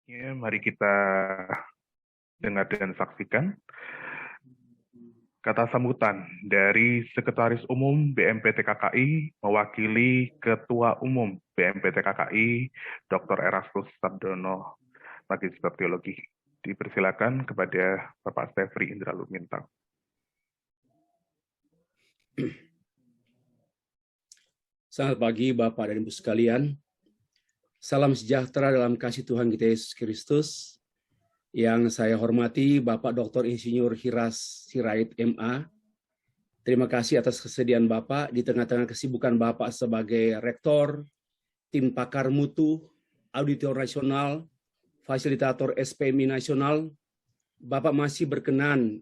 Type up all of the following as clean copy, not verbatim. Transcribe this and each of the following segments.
Ya, mari kita dengar dan saksikan kata sambutan dari Sekretaris Umum BMPT KKI mewakili Ketua Umum BMPT KKI Dr. Erastus Sabdono, Magister Teologi. Dipersilakan kepada Bapak Stefri Indra Lumintang. Selamat pagi Bapak dan Ibu sekalian. Salam sejahtera dalam kasih Tuhan kita Yesus Kristus. Yang saya hormati Bapak Dr. Insinyur Hiras Sirait MA. Terima kasih atas kesediaan Bapak di tengah-tengah kesibukan Bapak sebagai Rektor, Tim Pakar Mutu, Auditor Nasional, Fasilitator SPMI Nasional. Bapak masih berkenan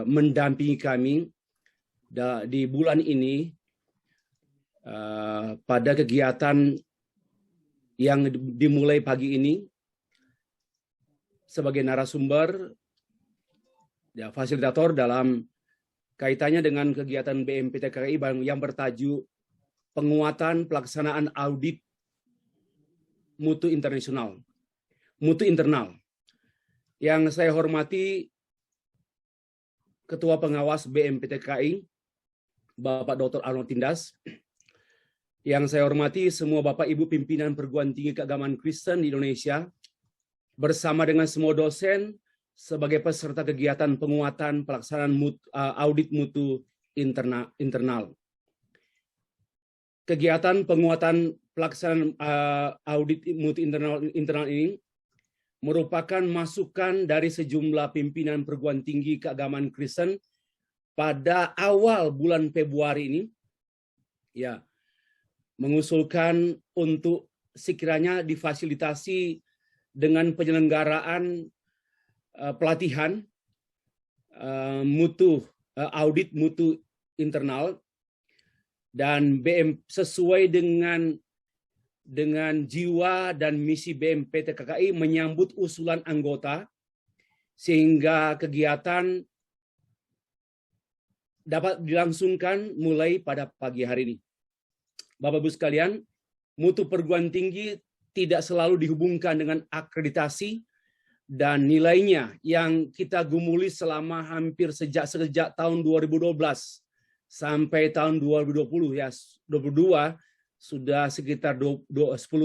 mendampingi kami di bulan ini pada kegiatan yang dimulai pagi ini sebagai narasumber ya, fasilitator dalam kaitannya dengan kegiatan BMPT KKI yang bertajuk penguatan pelaksanaan audit mutu internal. Yang saya hormati Ketua Pengawas BMPT KKI Bapak Dr. Arnold Tindas. Yang saya hormati semua Bapak Ibu pimpinan perguruan tinggi keagamaan Kristen di Indonesia, bersama dengan semua dosen sebagai peserta kegiatan penguatan pelaksanaan audit mutu internal. Kegiatan penguatan pelaksanaan audit mutu internal ini merupakan masukan dari sejumlah pimpinan perguruan tinggi keagamaan Kristen pada awal bulan Februari ini, ya, mengusulkan untuk sekiranya difasilitasi dengan penyelenggaraan pelatihan audit mutu internal, dan sesuai dengan jiwa dan misi BMPT KKI menyambut usulan anggota sehingga kegiatan dapat dilangsungkan mulai pada pagi hari ini. Bapak Ibu sekalian, mutu perguruan tinggi tidak selalu dihubungkan dengan akreditasi dan nilainya yang kita gumuli selama hampir sejak tahun 2012 sampai tahun 2020 ya 22 sudah sekitar 10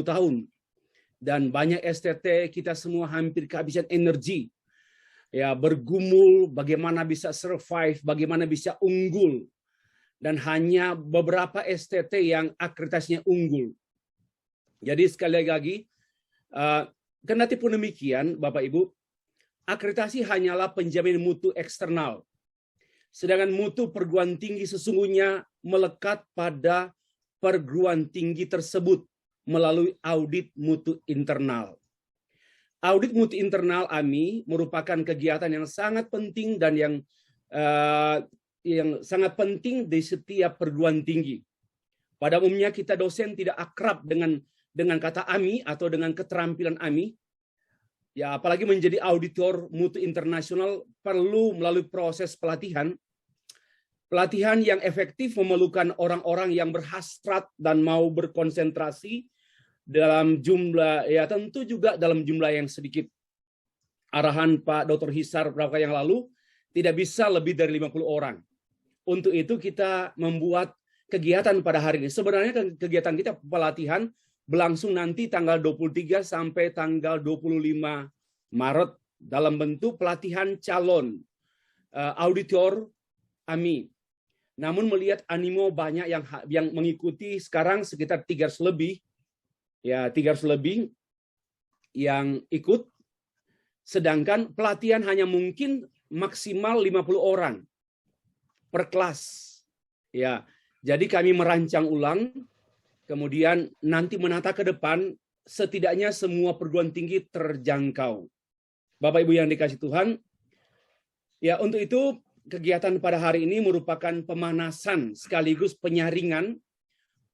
tahun, dan banyak STT kita semua hampir kehabisan energi ya bergumul bagaimana bisa survive, bagaimana bisa unggul, dan hanya beberapa STT yang akreditasinya unggul. Jadi sekali lagi, kendati pun demikian, Bapak Ibu, akreditasi hanyalah penjamin mutu eksternal. Sedangkan mutu perguruan tinggi sesungguhnya melekat pada perguruan tinggi tersebut melalui audit mutu internal. Audit mutu internal AMI merupakan kegiatan yang sangat penting dan yang sangat penting di setiap perguruan tinggi. Pada umumnya kita dosen tidak akrab dengan kata AMI atau dengan keterampilan AMI. Ya, apalagi menjadi auditor mutu internasional perlu melalui proses pelatihan. Pelatihan yang efektif memerlukan orang-orang yang berhasrat dan mau berkonsentrasi dalam jumlah, ya tentu juga dalam jumlah yang sedikit. Arahan Pak Dr. Hisar beberapa yang lalu, tidak bisa lebih dari 50 orang. Untuk itu kita membuat kegiatan pada hari ini. Sebenarnya kegiatan kita pelatihan berlangsung nanti tanggal 23 sampai tanggal 25 Maret dalam bentuk pelatihan calon auditor AMI. Namun melihat animo banyak yang mengikuti sekarang sekitar 300 lebih, ya 300 lebih yang ikut, sedangkan pelatihan hanya mungkin maksimal 50 orang per kelas. Ya, jadi kami merancang ulang, kemudian nanti menata ke depan, setidaknya semua perguruan tinggi terjangkau. Bapak Ibu yang dikasih Tuhan, ya untuk itu kegiatan pada hari ini merupakan pemanasan sekaligus penyaringan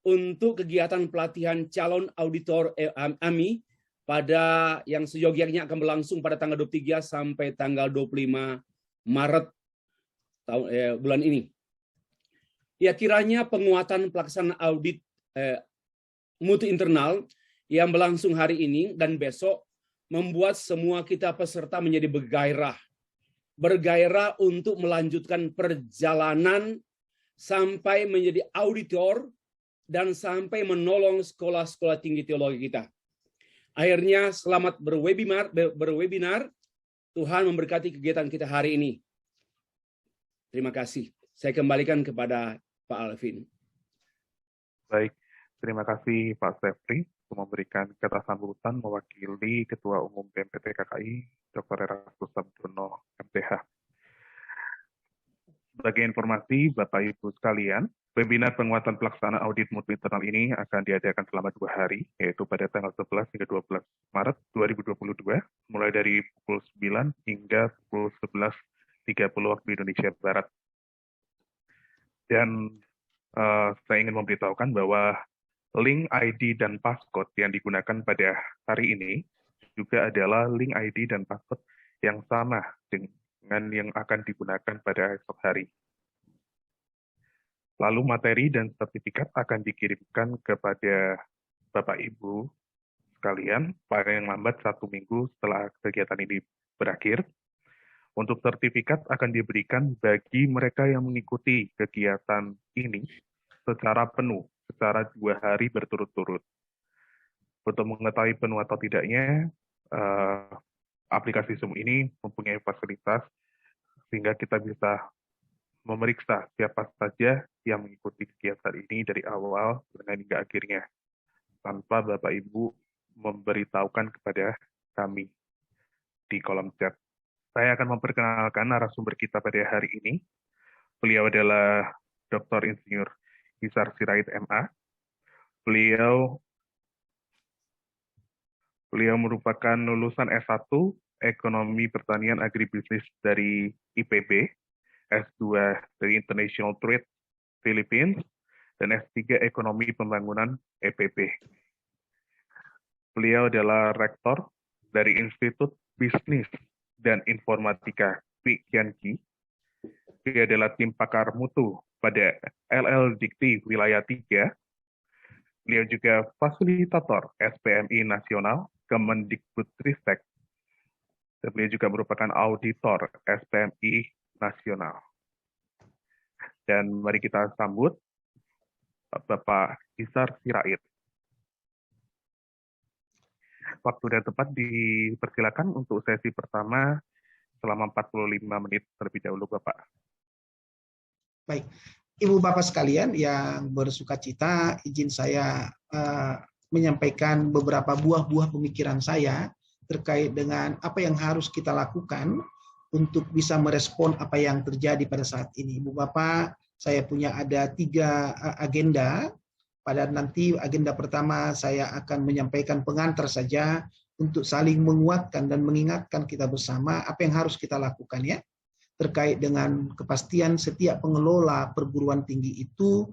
untuk kegiatan pelatihan calon auditor AMI pada yang seyogyanya akan berlangsung pada tanggal 23 sampai tanggal 25 Maret bulan ini. Ya, kiranya penguatan pelaksanaan audit mutu internal yang berlangsung hari ini dan besok membuat semua kita peserta menjadi bergairah. Bergairah untuk melanjutkan perjalanan sampai menjadi auditor dan sampai menolong sekolah-sekolah tinggi teologi kita. Akhirnya selamat berwebinar. Tuhan memberkati kegiatan kita hari ini. Terima kasih. Saya kembalikan kepada Pak Alvin. Baik, terima kasih Pak Stefri untuk memberikan kata sambutan mewakili Ketua Umum BMPT KKI, Dr. Erastus Sabdono, MPH. Sebagai informasi, Bapak Ibu sekalian, webinar penguatan pelaksanaan audit mutu internal ini akan diadakan selama 2 hari, yaitu pada tanggal 11 hingga 12 Maret 2022, mulai dari pukul 9 hingga pukul 11.30 waktu Indonesia Barat. Dan saya ingin memberitahukan bahwa link ID dan passcode yang digunakan pada hari ini juga adalah link ID dan passcode yang sama dengan yang akan digunakan pada esok hari. Lalu materi dan sertifikat akan dikirimkan kepada Bapak Ibu sekalian paling lambat 1 minggu setelah kegiatan ini berakhir. Untuk sertifikat akan diberikan bagi mereka yang mengikuti kegiatan ini secara penuh, secara 2 hari berturut-turut. Untuk mengetahui penuh atau tidaknya, aplikasi Zoom ini mempunyai fasilitas sehingga kita bisa memeriksa siapa saja yang mengikuti kegiatan ini dari awal dengan hingga akhirnya, tanpa Bapak Ibu memberitahukan kepada kami di kolom chat. Saya akan memperkenalkan narasumber kita pada hari ini. Beliau adalah Dr. Insinyur Hisar Sirait MA. Beliau merupakan lulusan S1 Ekonomi Pertanian Agribisnis dari IPB, S2 dari International Trade Philippines, dan S3 Ekonomi Pembangunan EPB. Beliau adalah rektor dari Institut Bisnis dan Informatika PIKIANKI. Dia adalah tim pakar mutu pada LL Dikti Wilayah 3. Beliau juga fasilitator SPMI Nasional Kemendikbudristek. Dan beliau juga merupakan auditor SPMI Nasional. Dan mari kita sambut Bapak Hisar Sirait. Waktu dan tempat dipersilakan untuk sesi pertama selama 45 menit terlebih dahulu, Bapak. Baik, Ibu Bapak sekalian yang bersuka cita, izin saya menyampaikan beberapa buah-buah pemikiran saya terkait dengan apa yang harus kita lakukan untuk bisa merespon apa yang terjadi pada saat ini. Ibu Bapak, saya punya ada 3 agenda. Pada nanti agenda pertama saya akan menyampaikan pengantar saja untuk saling menguatkan dan mengingatkan kita bersama apa yang harus kita lakukan ya terkait dengan kepastian setiap pengelola perguruan tinggi itu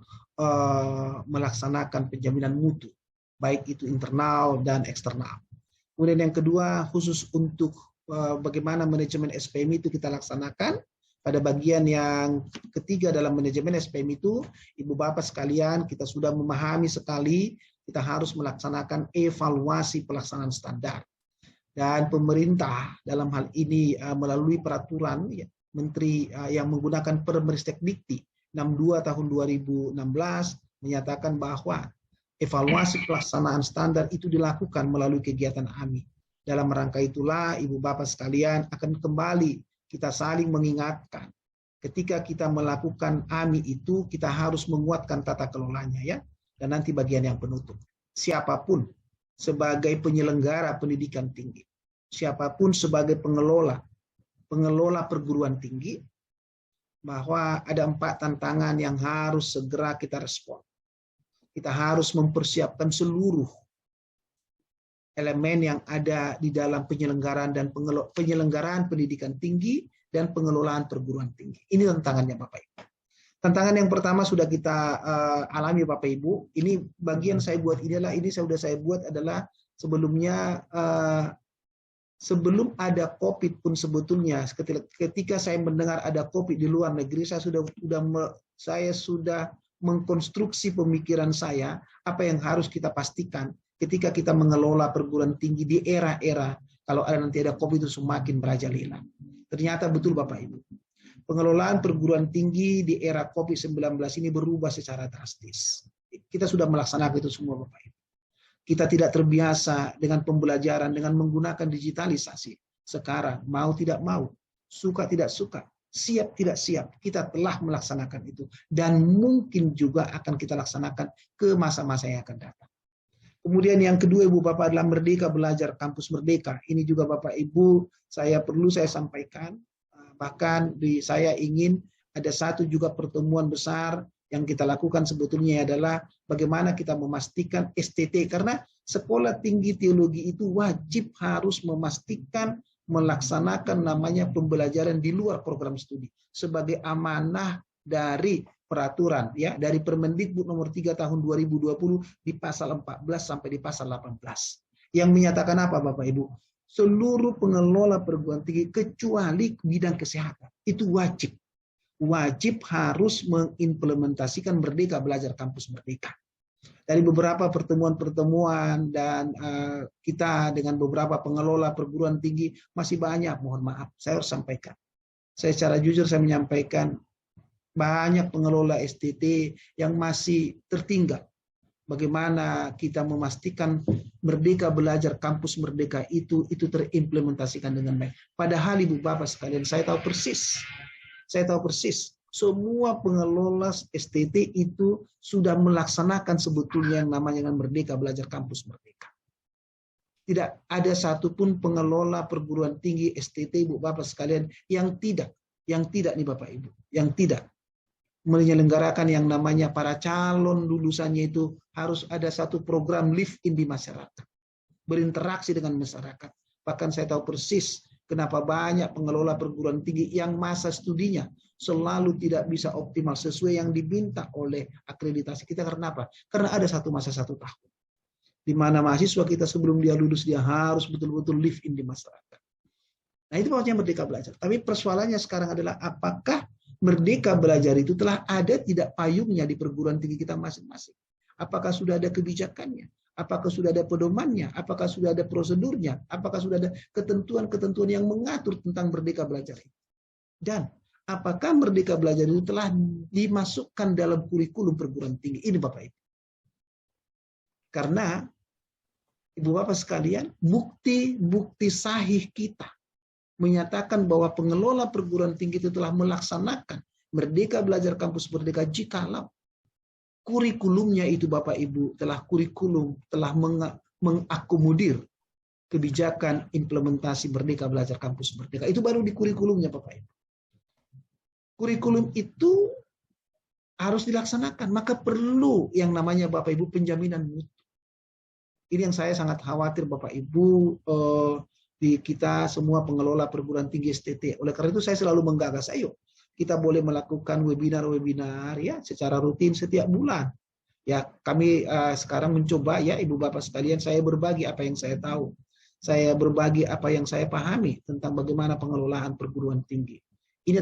melaksanakan penjaminan mutu baik itu internal dan eksternal. Kemudian yang kedua khusus untuk bagaimana manajemen SPM itu kita laksanakan. Pada bagian yang ketiga dalam manajemen SPM itu, Ibu Bapak sekalian, kita sudah memahami sekali kita harus melaksanakan evaluasi pelaksanaan standar. Dan pemerintah dalam hal ini melalui peraturan ya, Menteri yang menggunakan Permeristek Dikti 62 tahun 2016 menyatakan bahwa evaluasi pelaksanaan standar itu dilakukan melalui kegiatan AMI. Dalam rangka itulah Ibu Bapak sekalian akan kembali kita saling mengingatkan. Ketika kita melakukan AMI itu, kita harus menguatkan tata kelolanya ya. Dan nanti bagian yang penutup. Siapapun sebagai penyelenggara pendidikan tinggi, siapapun sebagai pengelola perguruan tinggi, bahwa ada 4 tantangan yang harus segera kita respon. Kita harus mempersiapkan seluruh elemen yang ada di dalam penyelenggaraan pendidikan tinggi dan pengelolaan perguruan tinggi. Ini tantangannya Bapak Ibu. Tantangan yang pertama sudah kita alami Bapak Ibu. Ini bagian saya buat saya buat adalah sebelumnya sebelum ada COVID pun sebetulnya ketika saya mendengar ada COVID di luar negeri saya sudah mengkonstruksi pemikiran saya apa yang harus kita pastikan ketika kita mengelola perguruan tinggi di era-era Kalau ada nanti ada COVID itu semakin merajalela. Ternyata betul Bapak Ibu. Pengelolaan perguruan tinggi di era COVID-19 ini berubah secara drastis. Kita sudah melaksanakan itu semua Bapak Ibu. Kita tidak terbiasa dengan pembelajaran dengan menggunakan digitalisasi. Sekarang mau tidak mau, suka tidak suka, siap tidak siap, kita telah melaksanakan itu. Dan mungkin juga akan kita laksanakan ke masa-masa yang akan datang. Kemudian yang kedua Ibu Bapak adalah Merdeka Belajar Kampus Merdeka. Ini juga Bapak Ibu saya sampaikan. Bahkan saya ingin ada satu juga pertemuan besar yang kita lakukan sebetulnya adalah bagaimana kita memastikan STT. Karena sekolah tinggi teologi itu wajib harus memastikan melaksanakan namanya pembelajaran di luar program studi. Sebagai amanah dari peraturan ya dari Permendikbud nomor 3 tahun 2020 di pasal 14 sampai di pasal 18 yang menyatakan apa Bapak Ibu? Seluruh pengelola perguruan tinggi kecuali bidang kesehatan itu wajib harus mengimplementasikan Merdeka Belajar Kampus Merdeka. Dari beberapa pertemuan-pertemuan dan kita dengan beberapa pengelola perguruan tinggi masih banyak, mohon maaf saya harus sampaikan. Saya secara jujur saya menyampaikan banyak pengelola STT yang masih tertinggal. Bagaimana kita memastikan Merdeka Belajar Kampus Merdeka itu terimplementasikan dengan baik. Padahal Ibu Bapak sekalian, saya tahu persis semua pengelola STT itu sudah melaksanakan sebetulnya yang namanya Merdeka Belajar Kampus Merdeka. Tidak ada satupun pengelola perguruan tinggi STT Ibu Bapak sekalian yang tidak nih Bapak Ibu, yang tidak menyelenggarakan yang namanya para calon lulusannya itu harus ada satu program live in di masyarakat, berinteraksi dengan masyarakat. Bahkan saya tahu persis kenapa banyak pengelola perguruan tinggi yang masa studinya selalu tidak bisa optimal sesuai yang diminta oleh akreditasi kita. Karena apa? Karena ada satu masa 1 tahun di mana mahasiswa kita sebelum dia lulus dia harus betul-betul live in di masyarakat. Nah itu maksudnya Merdeka Belajar. Tapi persoalannya sekarang adalah apakah Merdeka Belajar itu telah ada tidak payungnya di perguruan tinggi kita masing-masing? Apakah sudah ada kebijakannya? Apakah sudah ada pedomannya? Apakah sudah ada prosedurnya? Apakah sudah ada ketentuan-ketentuan yang mengatur tentang Merdeka Belajar itu? Dan apakah Merdeka Belajar itu telah dimasukkan dalam kurikulum perguruan tinggi? Ini Bapak Ibu. Karena Ibu Bapak sekalian, bukti sahih kita menyatakan bahwa pengelola perguruan tinggi itu telah melaksanakan Merdeka Belajar Kampus Merdeka jikalau kurikulumnya itu Bapak Ibu telah mengakomodir kebijakan implementasi Merdeka Belajar Kampus Merdeka. Itu baru di kurikulumnya Bapak Ibu. Kurikulum itu harus dilaksanakan, maka perlu yang namanya Bapak Ibu penjaminan mutu. Ini yang saya sangat khawatir Bapak Ibu di kita semua pengelola perguruan tinggi STT. Oleh karena itu saya selalu menggagas, ayo kita boleh melakukan webinar ya secara rutin setiap bulan. Ya kami sekarang mencoba ya Ibu Bapak sekalian, saya berbagi apa yang saya tahu. Saya berbagi apa yang saya pahami tentang bagaimana pengelolaan perguruan tinggi. Ini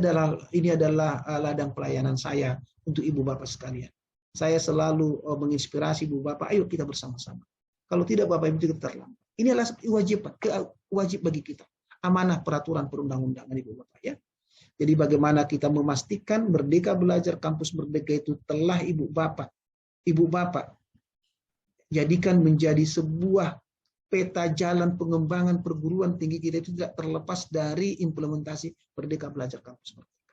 adalah ladang pelayanan saya untuk Ibu Bapak sekalian. Saya selalu menginspirasi Ibu Bapak, ayo kita bersama-sama. Kalau tidak Bapak Ibu kita terlambat. Ini adalah wajib bagi kita. Amanah peraturan perundang-undangan Ibu Bapak ya. Jadi bagaimana kita memastikan Merdeka Belajar Kampus Merdeka itu telah Ibu Bapak jadikan menjadi sebuah peta jalan pengembangan perguruan tinggi kita itu tidak terlepas dari implementasi Merdeka Belajar Kampus Merdeka.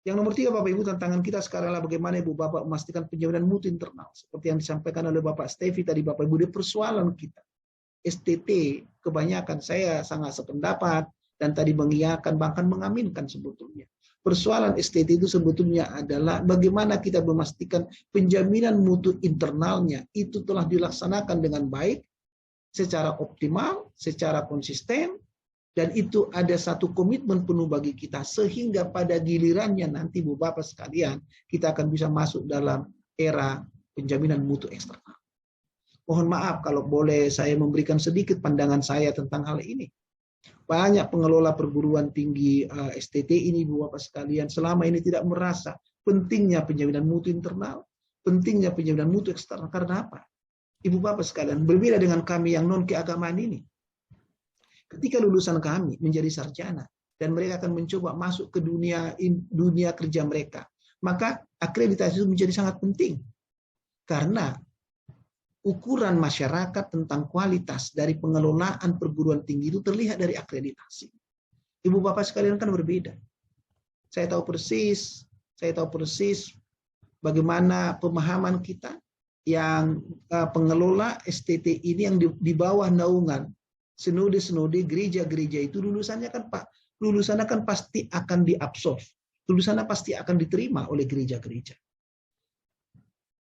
Yang nomor 3 Bapak Ibu, tantangan kita sekarang adalah bagaimana Ibu Bapak memastikan penjaminan mutu internal. Seperti yang disampaikan oleh Bapak Stevi tadi Bapak Ibu, di persoalan kita. STT kebanyakan saya sangat sependapat dan tadi mengiyakan bahkan mengaminkan sebetulnya. Persoalan STT itu sebetulnya adalah bagaimana kita memastikan penjaminan mutu internalnya itu telah dilaksanakan dengan baik, secara optimal, secara konsisten, dan itu ada satu komitmen penuh bagi kita sehingga pada gilirannya nanti Bu Bapak sekalian kita akan bisa masuk dalam era penjaminan mutu eksternal. Mohon maaf kalau boleh saya memberikan sedikit pandangan saya tentang hal ini. Banyak pengelola perguruan tinggi STT ini Bu Bapak sekalian selama ini tidak merasa pentingnya penjaminan mutu internal, pentingnya penjaminan mutu eksternal. Karena apa? Ibu Bapak sekalian, berbeda dengan kami yang non keagamaan ini. Ketika lulusan kami menjadi sarjana dan mereka akan mencoba masuk ke dunia kerja mereka, maka akreditasi itu menjadi sangat penting. Karena ukuran masyarakat tentang kualitas dari pengelolaan perguruan tinggi itu terlihat dari akreditasi. Ibu bapak sekalian kan berbeda. Saya tahu persis bagaimana pemahaman kita yang pengelola STT ini yang di bawah naungan sinode-sinode gereja-gereja itu lulusannya kan pasti akan diabsorb. Lulusannya pasti akan diterima oleh gereja-gereja.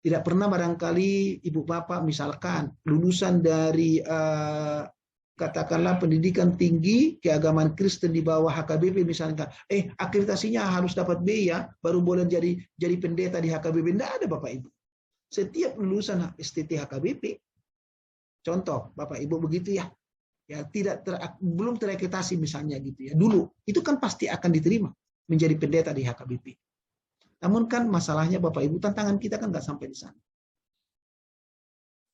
Tidak pernah barangkali ibu bapak misalkan lulusan dari katakanlah pendidikan tinggi keagamaan Kristen di bawah HKBP misalkan, akreditasinya harus dapat B ya, baru boleh jadi pendeta di HKBP. Tidak ada Bapak Ibu. Setiap lulusan STT HKBP, contoh Bapak Ibu begitu ya, belum terakreditasi misalnya gitu ya. Dulu itu kan pasti akan diterima menjadi pendeta di HKBP. Namun kan masalahnya Bapak Ibu, tantangan kita kan nggak sampai di sana.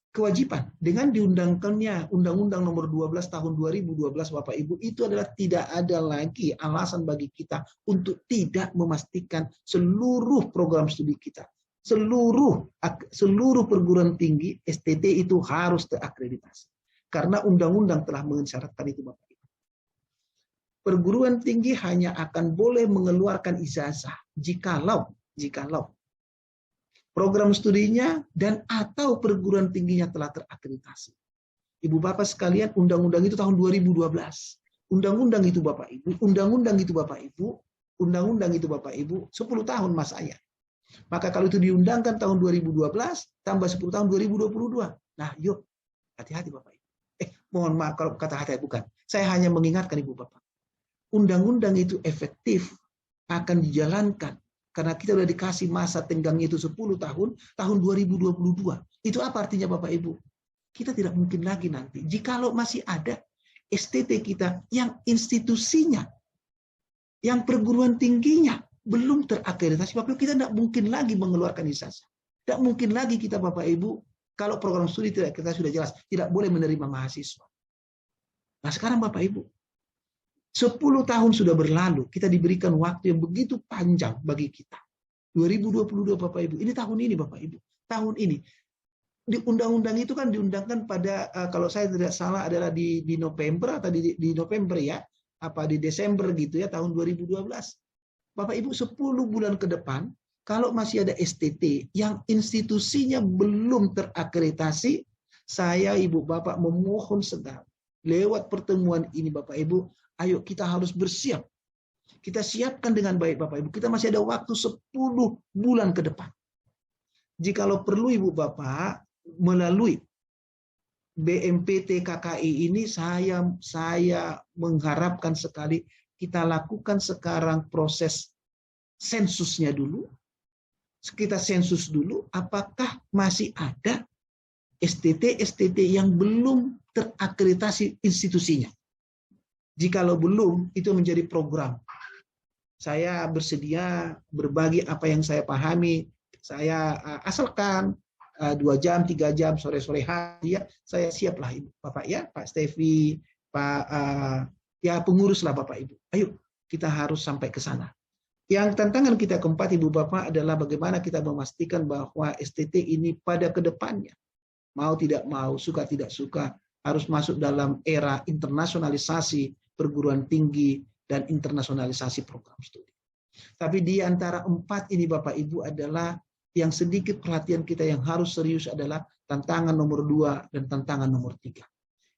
Kewajiban dengan diundangkannya Undang-Undang Nomor 12 Tahun 2012 Bapak Ibu, itu adalah tidak ada lagi alasan bagi kita untuk tidak memastikan seluruh program studi kita, seluruh perguruan tinggi STT itu harus terakreditasi. Karena undang-undang telah mensyaratkan itu Bapak Ibu. Perguruan tinggi hanya akan boleh mengeluarkan ijazah jikalau program studinya dan atau perguruan tingginya telah terakreditasi. Ibu bapak sekalian, undang-undang itu tahun 2012. Undang-undang itu Bapak Ibu, undang-undang itu Bapak Ibu 10 tahun Mas Ayah. Maka kalau itu diundangkan tahun 2012 tambah 10 tahun 2022. Nah, yuk hati-hati Bapak Ibu. Mohon maaf kalau kata hati bukan. Saya hanya mengingatkan Ibu Bapak. Undang-undang itu efektif akan dijalankan karena kita sudah dikasih masa tenggangnya itu 10 tahun 2022. Itu apa artinya Bapak Ibu? Kita tidak mungkin lagi nanti, jikalau masih ada STT kita yang institusinya, yang perguruan tingginya belum terakreditasi, Bapak Ibu, kita tidak mungkin lagi mengeluarkan ijazah. Tidak mungkin lagi kita Bapak Ibu, kalau program studi kita sudah jelas, tidak boleh menerima mahasiswa. Nah sekarang Bapak Ibu, 10 tahun sudah berlalu, kita diberikan waktu yang begitu panjang bagi kita. 2022 Bapak Ibu, ini tahun ini Bapak Ibu, tahun ini. Di undang-undang itu kan diundangkan pada, kalau saya tidak salah adalah di November atau di November ya, di Desember gitu ya, tahun 2012. Bapak Ibu 10 bulan ke depan, kalau masih ada STT yang institusinya belum terakreditasi, saya Ibu Bapak memohon segala lewat pertemuan ini Bapak Ibu, ayo kita harus bersiap. Kita siapkan dengan baik Bapak Ibu. Kita masih ada waktu 10 bulan ke depan. Jikalau perlu Ibu Bapak melalui BMPT KKI ini saya mengharapkan sekali kita lakukan sekarang proses sensusnya dulu. Kita sensus dulu apakah masih ada STT yang belum terakreditasi institusinya. Jikalau belum, itu menjadi program. Saya bersedia berbagi apa yang saya pahami. Saya asalkan 2 jam, 3 jam, sore-sore hari, ya, saya siap lah Ibu Bapak ya, Pak Stevi, Pak ya pengurus lah Bapak Ibu. Ayo, kita harus sampai ke sana. Yang tantangan kita keempat Ibu Bapak adalah bagaimana kita memastikan bahwa STT ini pada kedepannya, mau tidak mau, suka tidak suka, harus masuk dalam era internasionalisasi perguruan tinggi dan internasionalisasi program studi. Tapi di antara 4 ini Bapak Ibu adalah yang sedikit perhatian kita yang harus serius adalah tantangan nomor 2 dan tantangan nomor 3.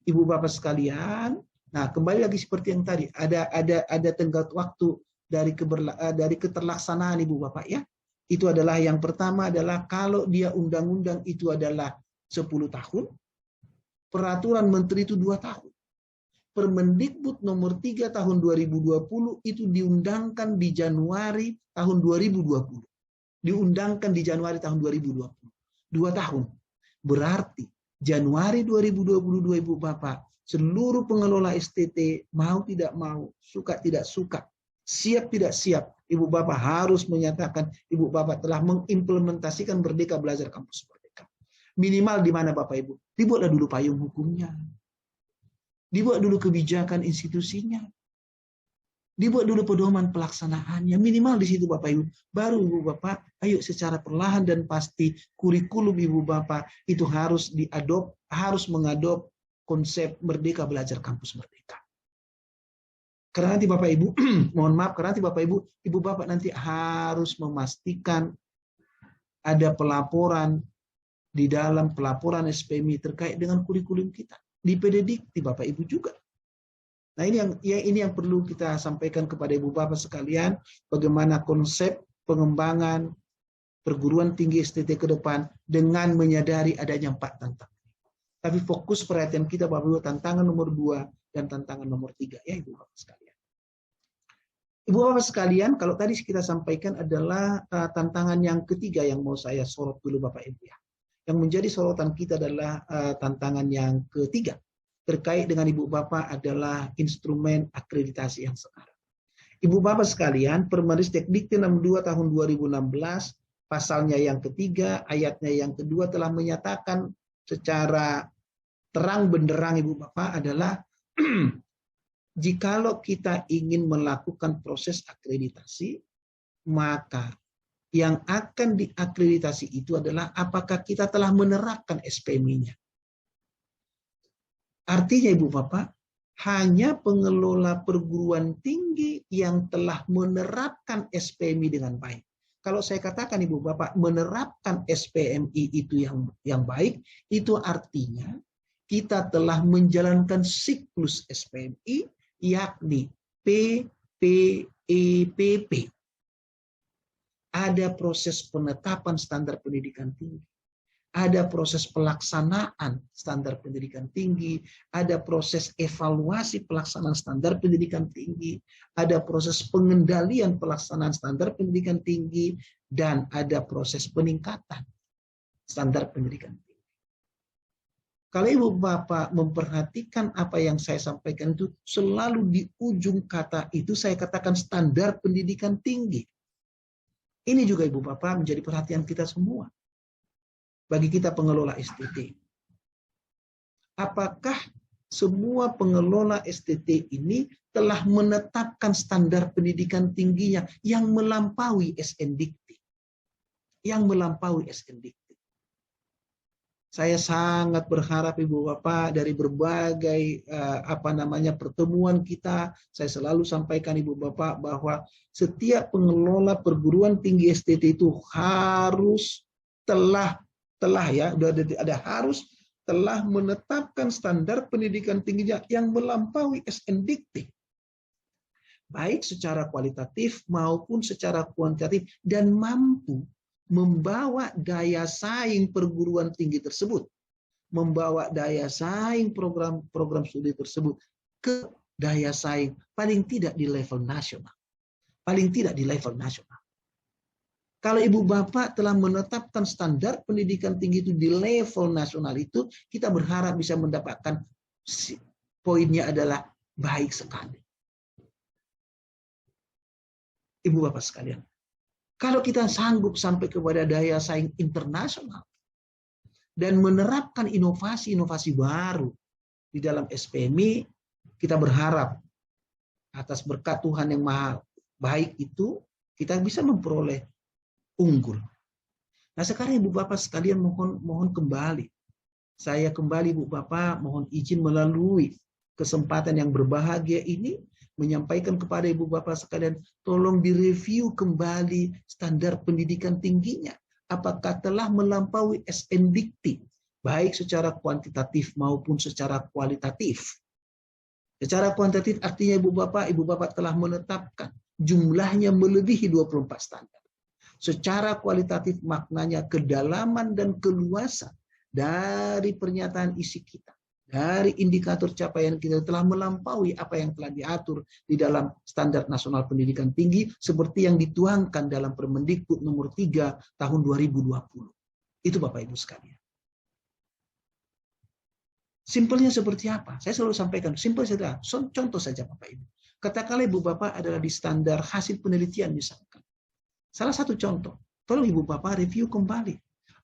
Ibu Bapak sekalian, nah kembali lagi seperti yang tadi, ada tenggat waktu dari keterlaksanaan Ibu Bapak ya. Itu adalah yang pertama adalah kalau dia undang-undang itu adalah 10 tahun, peraturan menteri itu 2 tahun. Permendikbud nomor 3 tahun 2020 itu diundangkan di Januari tahun 2020. Diundangkan di Januari tahun 2020. 2 tahun. Berarti Januari 2022 Ibu Bapak, seluruh pengelola STT mau tidak mau, suka tidak suka, siap tidak siap, Ibu Bapak harus menyatakan Ibu Bapak telah mengimplementasikan Merdeka Belajar Kampus Merdeka. Minimal di mana Bapak Ibu? Dibuatlah dulu payung hukumnya. Dibuat dulu kebijakan institusinya. Dibuat dulu pedoman pelaksanaannya. Minimal di situ Bapak Ibu. Baru Ibu Bapak, ayo secara perlahan dan pasti kurikulum Ibu Bapak itu harus harus mengadop konsep Merdeka Belajar Kampus Merdeka. Karena nanti Bapak Ibu, mohon maaf, karena nanti Bapak Ibu Bapak nanti harus memastikan ada pelaporan di dalam pelaporan SPMI terkait dengan kurikulum kita. Di PDDikti Bapak Ibu juga. Nah ini yang perlu kita sampaikan kepada Ibu Bapak sekalian, bagaimana konsep pengembangan perguruan tinggi STT ke depan dengan menyadari adanya 4 tantangan. Tapi fokus perhatian kita Bapak Ibu tantangan nomor 2 dan tantangan nomor 3 ya Ibu Bapak sekalian. Ibu Bapak sekalian, kalau tadi kita sampaikan adalah tantangan yang ketiga yang mau saya sorot dulu Bapak Ibu ya. Yang menjadi sorotan kita adalah tantangan yang ketiga. Terkait dengan Ibu Bapak adalah instrumen akreditasi yang sekarang. Ibu Bapak sekalian, Permendikbud 62 tahun 2016, pasalnya yang ketiga, ayatnya yang kedua telah menyatakan secara terang benderang Ibu Bapak adalah jikalau kita ingin melakukan proses akreditasi, maka yang akan diakreditasi itu adalah apakah kita telah menerapkan SPMI-nya. Artinya Ibu Bapak, hanya pengelola perguruan tinggi yang telah menerapkan SPMI dengan baik. Kalau saya katakan Ibu Bapak menerapkan SPMI itu yang baik, itu artinya kita telah menjalankan siklus SPMI yakni PPEPP. Ada proses penetapan standar pendidikan tinggi. Ada proses pelaksanaan standar pendidikan tinggi, ada proses evaluasi pelaksanaan standar pendidikan tinggi, ada proses pengendalian pelaksanaan standar pendidikan tinggi, dan ada proses peningkatan standar pendidikan tinggi. Kalau Ibu Bapak memperhatikan apa yang saya sampaikan itu, selalu di ujung kata itu saya katakan standar pendidikan tinggi. Ini juga Ibu Bapak menjadi perhatian kita semua. Bagi kita pengelola STT. Apakah semua pengelola STT ini telah menetapkan standar pendidikan tingginya yang melampaui SNDikti? Yang melampaui SNDikti. Saya sangat berharap Ibu Bapak dari berbagai pertemuan kita, saya selalu sampaikan Ibu Bapak bahwa setiap pengelola perguruan tinggi STT itu harus telah menetapkan standar pendidikan tingginya yang melampaui SNDikti. Baik secara kualitatif maupun secara kuantitatif dan mampu membawa daya saing perguruan tinggi tersebut, membawa daya saing program studi tersebut ke daya saing paling tidak di level nasional. Paling tidak di level nasional. Kalau Ibu Bapak telah menetapkan standar pendidikan tinggi itu di level nasional itu, kita berharap bisa mendapatkan poinnya adalah baik sekali. Ibu Bapak sekalian, kalau kita sanggup sampai kepada daya saing internasional dan menerapkan inovasi-inovasi baru di dalam SPMI, kita berharap atas berkat Tuhan yang Maha Baik itu, kita bisa memperoleh unggul. Nah sekarang Ibu Bapak sekalian mohon kembali. Saya kembali Ibu Bapak mohon izin melalui kesempatan yang berbahagia ini menyampaikan kepada Ibu Bapak sekalian, tolong direview kembali standar pendidikan tingginya. Apakah telah melampaui SNDikti, baik secara kuantitatif maupun secara kualitatif. Secara kuantitatif artinya Ibu Bapak telah menetapkan jumlahnya melebihi 24 standar. Secara kualitatif maknanya kedalaman dan keluasan dari pernyataan isi kita, dari indikator capaian kita telah melampaui apa yang telah diatur di dalam Standar Nasional Pendidikan Tinggi seperti yang dituangkan dalam Permendikbud nomor 3 tahun 2020. Itu Bapak Ibu sekalian. Simpelnya seperti apa? Saya selalu sampaikan, simpel saja. Contoh saja Bapak Ibu. Katakanlah Ibu Bapak adalah di standar hasil penelitian misalkan. Salah satu contoh, tolong Ibu Bapak review kembali.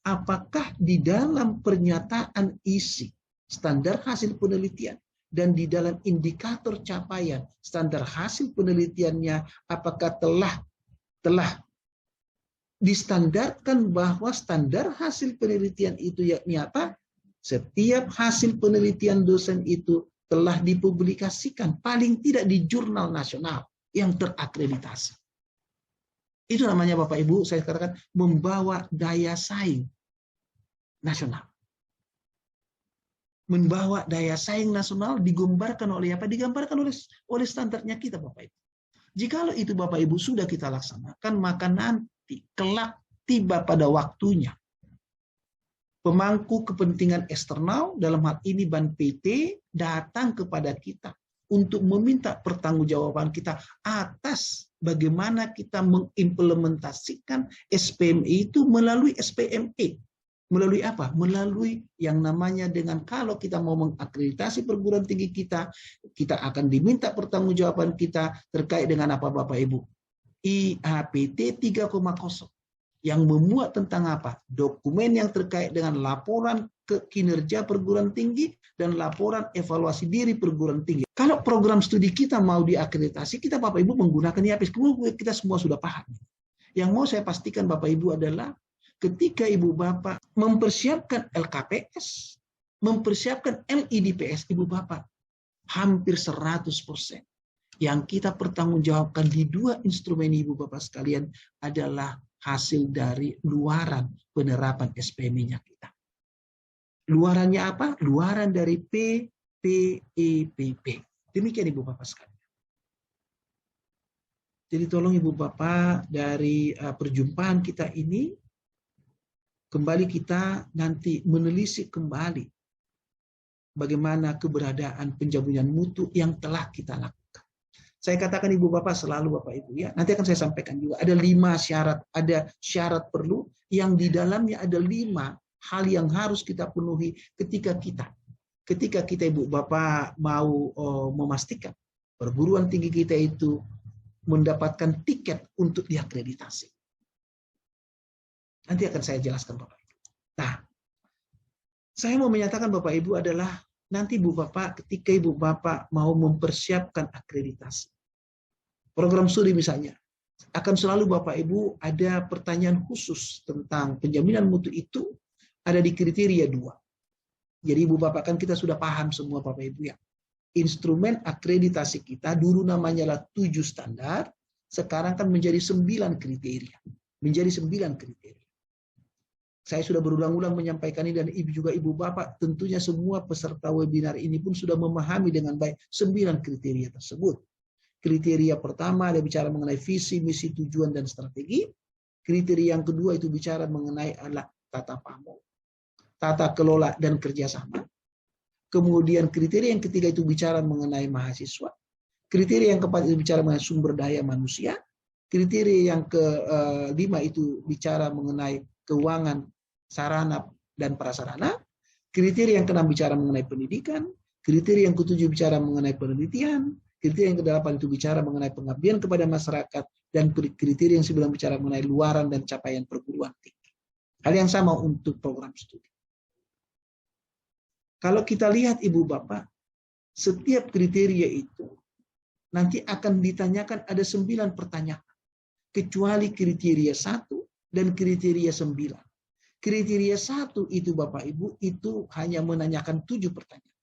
Apakah di dalam pernyataan isi standar hasil penelitian dan di dalam indikator capaian standar hasil penelitiannya apakah telah distandarkan bahwa standar hasil penelitian itu nyata. Setiap hasil penelitian dosen itu telah dipublikasikan paling tidak di jurnal nasional yang terakreditasi. Itu namanya Bapak Ibu, saya katakan membawa daya saing nasional. Membawa daya saing nasional digambarkan oleh apa? Digambarkan oleh standarnya kita Bapak Ibu. Jikalau itu Bapak Ibu sudah kita laksanakan, maka nanti kelak tiba pada waktunya pemangku kepentingan eksternal, dalam hal ini Ban PT, datang kepada kita untuk meminta pertanggungjawaban kita atas bagaimana kita mengimplementasikan SPME itu melalui SPME. Melalui apa? Melalui yang namanya dengan kalau kita mau mengakreditasi perguruan tinggi kita, kita akan diminta pertanggungjawaban kita terkait dengan apa Bapak Ibu? IAPT 3,0. Yang memuat tentang apa? Dokumen yang terkait dengan laporan kinerja perguruan tinggi dan laporan evaluasi diri perguruan tinggi. Kalau program studi kita mau diakreditasi, kita Bapak Ibu menggunakan IAPT. Kita semua sudah paham. Yang mau saya pastikan Bapak Ibu adalah ketika Ibu Bapak mempersiapkan LKPS, mempersiapkan LIDPS, Ibu Bapak hampir 100%. Yang kita pertanggungjawabkan di dua instrumen Ibu Bapak sekalian adalah hasil dari luaran penerapan SPME-nya kita. Luarannya apa? Luaran dari PPEPP. Demikian Ibu Bapak sekalian. Jadi tolong Ibu Bapak dari perjumpaan kita ini, kembali kita nanti menelisik kembali bagaimana keberadaan penjaminan mutu yang telah kita lakukan. Saya katakan Ibu Bapak selalu Bapak Ibu ya. Nanti akan saya sampaikan juga ada 5 syarat, ada syarat perlu yang di dalamnya ada 5 hal yang harus kita penuhi ketika kita Ibu Bapak mau memastikan perguruan tinggi kita itu mendapatkan tiket untuk diakreditasi. Nanti akan saya jelaskan Bapak Ibu. Nah, saya mau menyatakan Bapak Ibu adalah nanti Ibu Bapak ketika Ibu Bapak mau mempersiapkan akreditasi program studi misalnya, akan selalu Bapak Ibu ada pertanyaan khusus tentang penjaminan mutu itu ada di kriteria 2. Jadi Ibu Bapak kan kita sudah paham semua Bapak Ibu ya. Instrumen akreditasi kita dulu namanya lah 7 standar, sekarang kan menjadi 9 kriteria. Menjadi 9 kriteria. Saya sudah berulang-ulang menyampaikan ini dan Ibu Bapak tentunya semua peserta webinar ini pun sudah memahami dengan baik 9 kriteria tersebut. Kriteria pertama ada bicara mengenai visi, misi, tujuan, dan strategi. Kriteria yang kedua itu bicara mengenai adalah tata pamo, tata kelola, dan kerjasama. Kemudian kriteria yang ketiga itu bicara mengenai mahasiswa. Kriteria yang keempat itu bicara mengenai sumber daya manusia. Kriteria yang kelima itu bicara mengenai keuangan, sarana, dan prasarana. Kriteria yang keenam bicara mengenai pendidikan. Kriteria yang ketujuh bicara mengenai penelitian. Kriteria yang kedelapan itu bicara mengenai pengabdian kepada masyarakat, dan kriteria yang sembilan bicara mengenai luaran dan capaian perguruan tinggi. Hal yang sama untuk program studi. Kalau kita lihat Ibu Bapak, setiap kriteria itu nanti akan ditanyakan ada 9 pertanyaan. Kecuali kriteria 1 dan kriteria 9. Kriteria 1 itu Bapak Ibu itu hanya menanyakan 7 pertanyaan.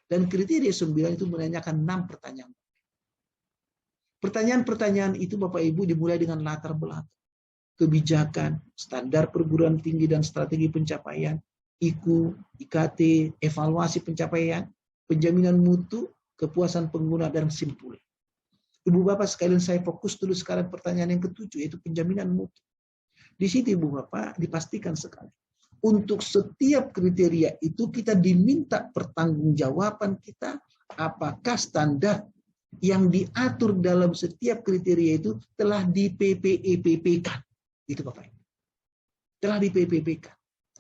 Dan kriteria 9 itu menanyakan 6 pertanyaan. Pertanyaan-pertanyaan itu Bapak Ibu dimulai dengan latar belakang, kebijakan, standar perguruan tinggi dan strategi pencapaian, IKU, IKT, evaluasi pencapaian, penjaminan mutu, kepuasan pengguna, dan simpulan. Ibu Bapak sekalian saya fokus dulu sekarang pertanyaan yang ke-7 yaitu penjaminan mutu. Di situ Ibu Bapak dipastikan sekali. Untuk setiap kriteria itu kita diminta pertanggungjawaban kita apakah standar yang diatur dalam setiap kriteria itu telah di PPEPP-kan. Itu Bapak Ibu. Telah di PPP-kan.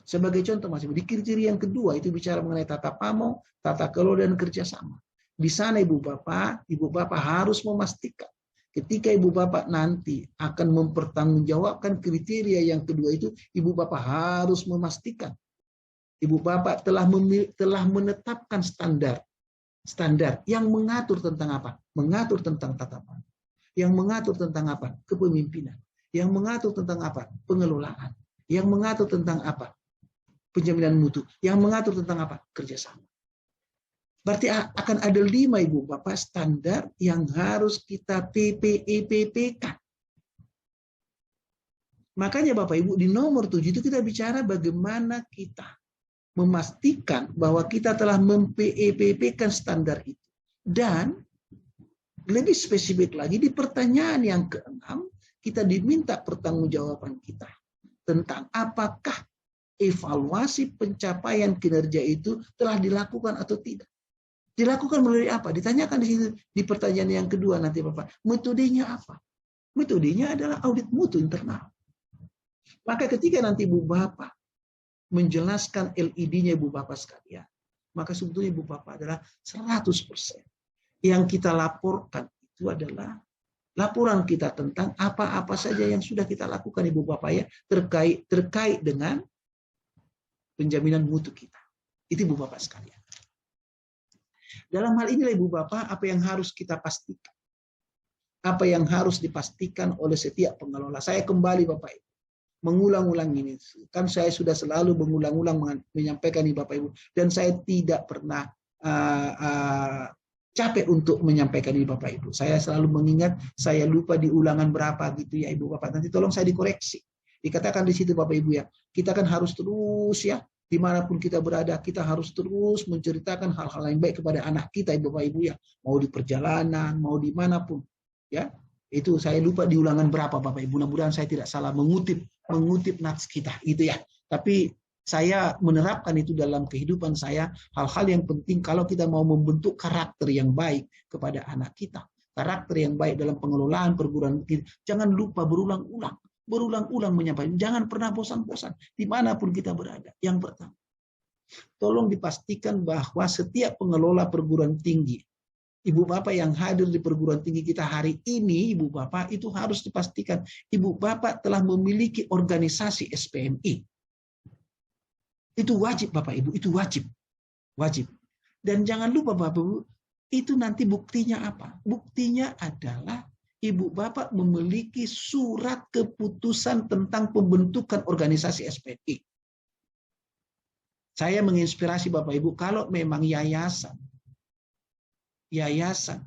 Sebagai contoh Mas Ibu, di kriteria yang kedua itu bicara mengenai tata pamo, tata kelola, dan kerjasama. Di sana Ibu Bapak harus memastikan ketika Ibu Bapak nanti akan mempertanggungjawabkan kriteria yang kedua itu, Ibu Bapak harus memastikan Ibu Bapak telah menetapkan standar standar yang mengatur tentang apa? Mengatur tentang tata boga. Yang mengatur tentang apa? Kepemimpinan. Yang mengatur tentang apa? Pengelolaan. Yang mengatur tentang apa? Penjaminan mutu. Yang mengatur tentang apa? Kerjasama. Berarti akan ada 5 Ibu Bapak standar yang harus kita PPEPP-kan. Makanya Bapak Ibu di nomor 7 itu kita bicara bagaimana kita memastikan bahwa kita telah mem-PEPP-kan standar itu. Dan lebih spesifik lagi di pertanyaan yang ke-6 kita diminta pertanggungjawaban kita tentang apakah evaluasi pencapaian kinerja itu telah dilakukan atau tidak. Dilakukan melalui apa? Ditanyakan di sini di pertanyaan yang kedua nanti Bapak. Metodenya apa? Metodenya adalah audit mutu internal. Maka ketika nanti Ibu Bapak menjelaskan LED-nya Ibu Bapak sekalian, maka sebetulnya Ibu Bapak adalah 100%. Yang kita laporkan itu adalah laporan kita tentang apa-apa saja yang sudah kita lakukan Ibu Bapak ya terkait dengan penjaminan mutu kita. Itu Ibu Bapak sekalian. Dalam hal inilah Ibu Bapak apa yang harus kita pastikan. Apa yang harus dipastikan oleh setiap pengelola. Saya kembali Bapak Ibu. Mengulang-ulang ini. Kan saya sudah selalu mengulang-ulang menyampaikan ini Bapak Ibu. Dan saya tidak pernah capek untuk menyampaikan ini Bapak Ibu. Saya selalu mengingat, saya lupa di ulangan berapa gitu ya Ibu Bapak. Nanti tolong saya dikoreksi. Dikatakan di situ Bapak Ibu ya. Kita kan harus terus ya. Dimanapun kita berada, kita harus terus menceritakan hal-hal yang baik kepada anak kita, Bapak Ibu ya. Mau di perjalanan, mau dimanapun. Ya, itu saya lupa di ulangan berapa, Bapak Ibu. Mudah-mudahan saya tidak salah mengutip nats kita, itu ya. Tapi saya menerapkan itu dalam kehidupan saya. Hal-hal yang penting kalau kita mau membentuk karakter yang baik kepada anak kita. Karakter yang baik dalam pengelolaan perguruan tinggi. Jangan lupa berulang-ulang menyampaikan. Jangan pernah bosan-bosan dimanapun kita berada. Yang pertama, tolong dipastikan bahwa setiap pengelola perguruan tinggi, Ibu Bapak yang hadir di perguruan tinggi kita hari ini, Ibu Bapak itu harus dipastikan Ibu Bapak telah memiliki organisasi SPMI. Itu wajib Bapak Ibu, itu wajib. Dan jangan lupa Bapak Ibu, itu nanti buktinya apa? Buktinya adalah Ibu Bapak memiliki surat keputusan tentang pembentukan organisasi SPMI. Saya menginspirasi Bapak Ibu, kalau memang yayasan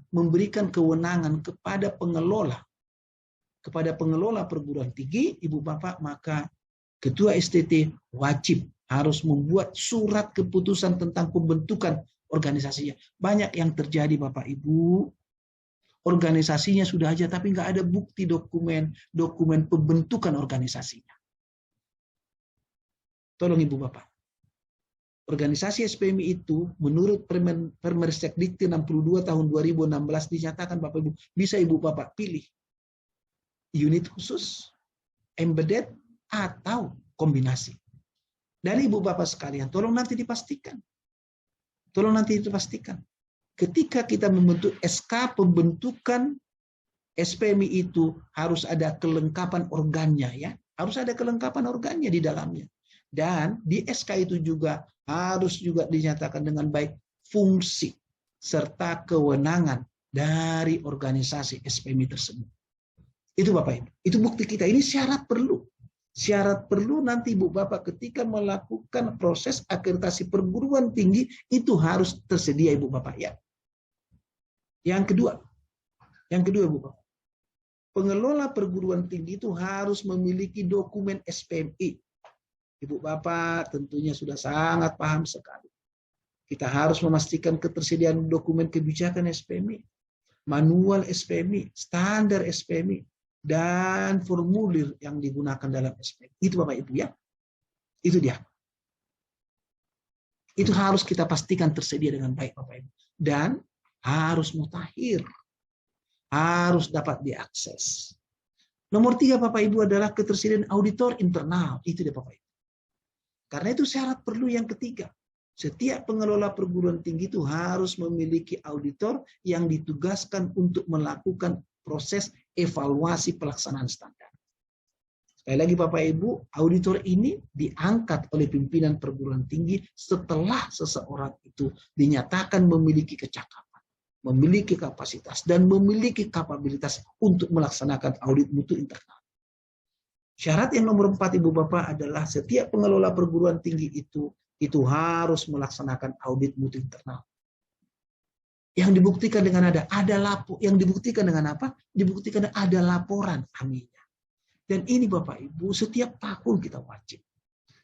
memberikan kewenangan kepada pengelola perguruan tinggi, Ibu Bapak, maka Ketua STT wajib harus membuat surat keputusan tentang pembentukan organisasinya. Banyak yang terjadi Bapak Ibu, organisasinya sudah aja tapi nggak ada bukti dokumen pembentukan organisasinya. Tolong Ibu Bapak. Organisasi SPMI itu menurut Permendikti 62 tahun 2016 dinyatakan Bapak Ibu, bisa Ibu Bapak pilih unit khusus, embedded, atau kombinasi. Dan Ibu Bapak sekalian, tolong nanti dipastikan. Ketika kita membentuk SK pembentukan SPMI itu harus ada kelengkapan organnya ya. Harus ada kelengkapan organnya di dalamnya. Dan di SK itu juga harus juga dinyatakan dengan baik fungsi serta kewenangan dari organisasi SPMI tersebut. Itu Bapak Ibu. Itu bukti kita. Ini syarat perlu. Syarat perlu nanti Ibu Bapak ketika melakukan proses akreditasi perguruan tinggi itu harus tersedia Ibu Bapak ya. Yang kedua Ibu Bapak. Pengelola perguruan tinggi itu harus memiliki dokumen SPMI. Ibu Bapak tentunya sudah sangat paham sekali. Kita harus memastikan ketersediaan dokumen kebijakan SPMI, manual SPMI, standar SPMI, dan formulir yang digunakan dalam SPMI. Itu Bapak Ibu ya. Itu dia. Itu harus kita pastikan tersedia dengan baik Bapak Ibu. Dan harus mutakhir. Harus dapat diakses. Nomor 3 Bapak Ibu adalah ketersediaan auditor internal. Itu dia Bapak Ibu. Karena itu syarat perlu yang ketiga. Setiap pengelola perguruan tinggi itu harus memiliki auditor yang ditugaskan untuk melakukan proses evaluasi pelaksanaan standar. Sekali lagi Bapak Ibu, auditor ini diangkat oleh pimpinan perguruan tinggi setelah seseorang itu dinyatakan memiliki kecakapan, memiliki kapasitas, dan memiliki kapabilitas untuk melaksanakan audit mutu internal. Syarat yang nomor 4 Ibu Bapak adalah setiap pengelola perguruan tinggi itu harus melaksanakan audit mutu internal. Yang dibuktikan dengan yang dibuktikan dengan apa? Dibuktikan ada laporan AMI-nya. Dan ini Bapak Ibu setiap tahun kita wajib.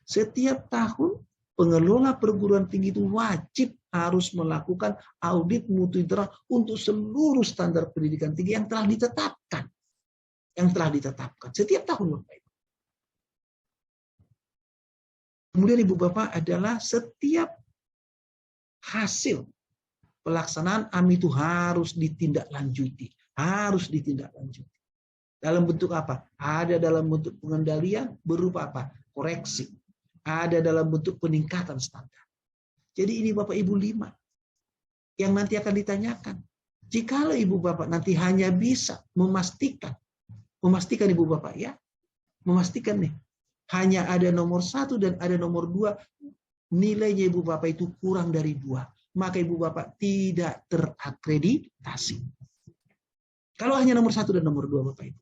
Setiap tahun pengelola perguruan tinggi itu wajib harus melakukan audit mutu internal untuk seluruh standar pendidikan tinggi yang telah ditetapkan. Yang telah ditetapkan setiap tahun Bapak Ibu. Kemudian Ibu Bapak adalah setiap hasil pelaksanaan AMI itu harus ditindaklanjuti. Harus ditindaklanjuti. Dalam bentuk apa? Ada dalam bentuk pengendalian berupa apa? Koreksi. Ada dalam bentuk peningkatan standar. Jadi ini Bapak Ibu 5 yang nanti akan ditanyakan. Jikalau Ibu Bapak nanti hanya bisa memastikan Ibu Bapak ya, memastikan nih, hanya ada nomor 1 dan ada nomor 2, nilainya Ibu Bapak itu kurang dari 2. Maka Ibu Bapak tidak terakreditasi. Kalau hanya nomor 1 dan nomor 2 Bapak Ibu.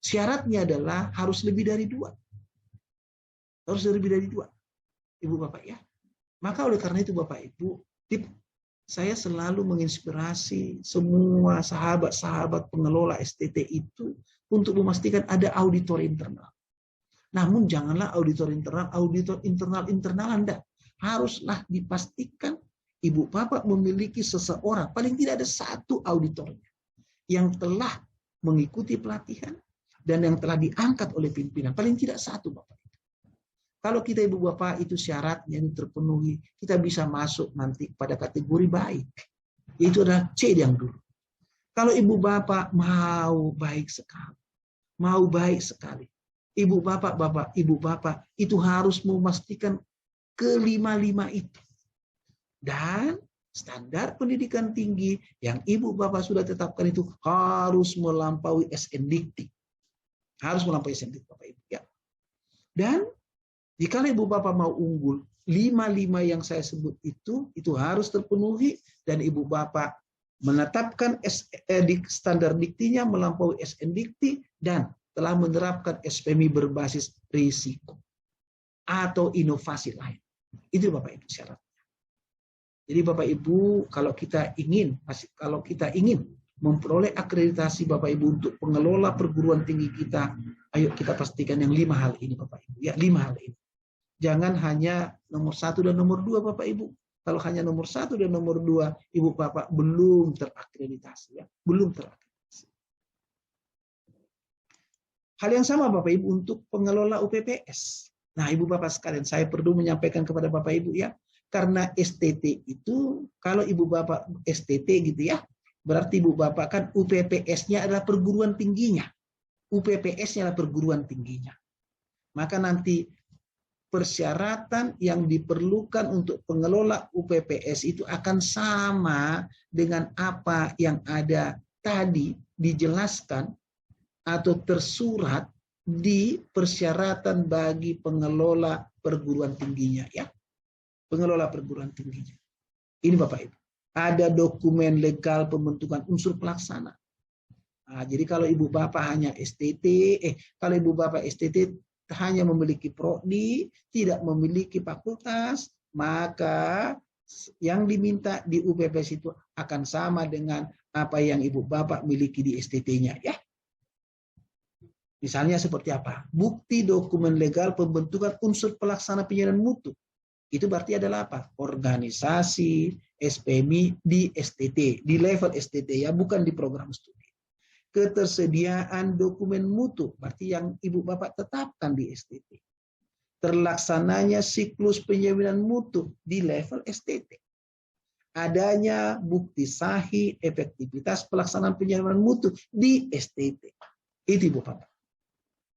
Syaratnya adalah harus lebih dari 2. Harus lebih dari 2. Ibu Bapak ya. Maka oleh karena itu Bapak Ibu, saya selalu menginspirasi semua sahabat-sahabat pengelola STT itu untuk memastikan ada auditor internal. Namun janganlah auditor internal Anda. Haruslah dipastikan Ibu Bapak memiliki seseorang, paling tidak ada 1 auditornya, yang telah mengikuti pelatihan dan yang telah diangkat oleh pimpinan. Paling tidak 1 Bapak. Kalau kita Ibu Bapak itu syaratnya ini terpenuhi, kita bisa masuk nanti pada kategori baik. Itu adalah C yang dulu. Kalau Ibu Bapak mau baik sekali, Ibu Bapak itu harus memastikan kelima-lima itu. Dan standar pendidikan tinggi yang Ibu Bapak sudah tetapkan itu harus melampaui SNDIKT. Harus melampaui SNDIKT Bapak Ibu ya. Dan jika Ibu Bapak mau unggul, 5 yang saya sebut itu harus terpenuhi dan Ibu Bapak menetapkan standar diktinya melampaui SNDIKT dan telah menerapkan SPMI berbasis risiko atau inovasi lain. Itu Bapak Ibu syaratnya. Jadi Bapak Ibu kalau kita ingin memperoleh akreditasi Bapak Ibu untuk pengelola perguruan tinggi kita, ayo kita pastikan yang 5 hal ini Bapak Ibu. Ya, 5 hal ini. Jangan hanya nomor 1 dan nomor 2 Bapak Ibu. Kalau hanya nomor 1 dan nomor 2, Ibu Bapak belum terakreditasi ya, belum terakreditasi. Hal yang sama Bapak Ibu untuk pengelola UPPS. Nah, Ibu Bapak sekalian, saya perlu menyampaikan kepada Bapak Ibu ya, karena STT itu kalau Ibu Bapak STT gitu ya, berarti Ibu Bapak kan UPPS-nya adalah perguruan tingginya. UPPS-nya adalah perguruan tingginya. Maka nanti persyaratan yang diperlukan untuk pengelola UPPS itu akan sama dengan apa yang ada tadi dijelaskan atau tersurat di persyaratan bagi pengelola perguruan tingginya ya. Pengelola perguruan tingginya. Ini Bapak Ibu. Ada dokumen legal pembentukan unsur pelaksana. Nah, jadi kalau Ibu Bapak hanya kalau Ibu Bapak STT hanya memiliki prodi, tidak memiliki fakultas, maka yang diminta di UPPS itu akan sama dengan apa yang Ibu Bapak miliki di STT-nya ya. Misalnya seperti apa? Bukti dokumen legal pembentukan unsur pelaksana penyiaran mutu. Itu berarti adalah apa? Organisasi SPMI di STT, di level STT ya, bukan di program studi. Ketersediaan dokumen mutu, berarti yang Ibu Bapak tetapkan di STT. Terlaksananya siklus penjaminan mutu di level STT. Adanya bukti sahih efektivitas pelaksanaan penjaminan mutu di STT. Itu Ibu Bapak.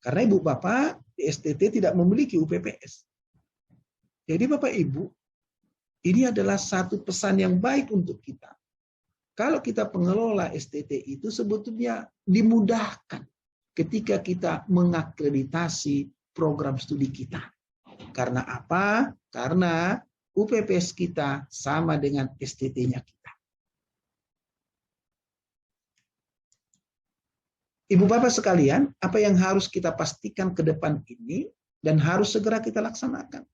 Karena Ibu Bapak di STT tidak memiliki UPPS. Jadi Bapak Ibu, ini adalah satu pesan yang baik untuk kita. Kalau kita pengelola STT itu sebetulnya dimudahkan ketika kita mengakreditasi program studi kita. Karena apa? Karena UPPS kita sama dengan STT-nya kita. Ibu Bapak sekalian, apa yang harus kita pastikan ke depan ini dan harus segera kita laksanakan?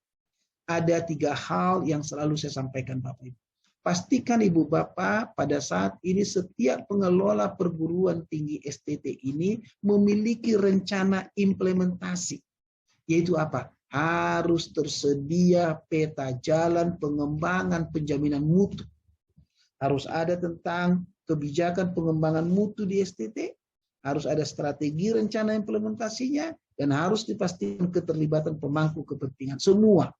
Ada 3 hal yang selalu saya sampaikan Bapak Ibu. Pastikan Ibu Bapak pada saat ini setiap pengelola perguruan tinggi STT ini memiliki rencana implementasi. Yaitu apa? Harus tersedia peta jalan pengembangan penjaminan mutu. Harus ada tentang kebijakan pengembangan mutu di STT. Harus ada strategi rencana implementasinya. Dan harus dipastikan keterlibatan pemangku kepentingan. Semua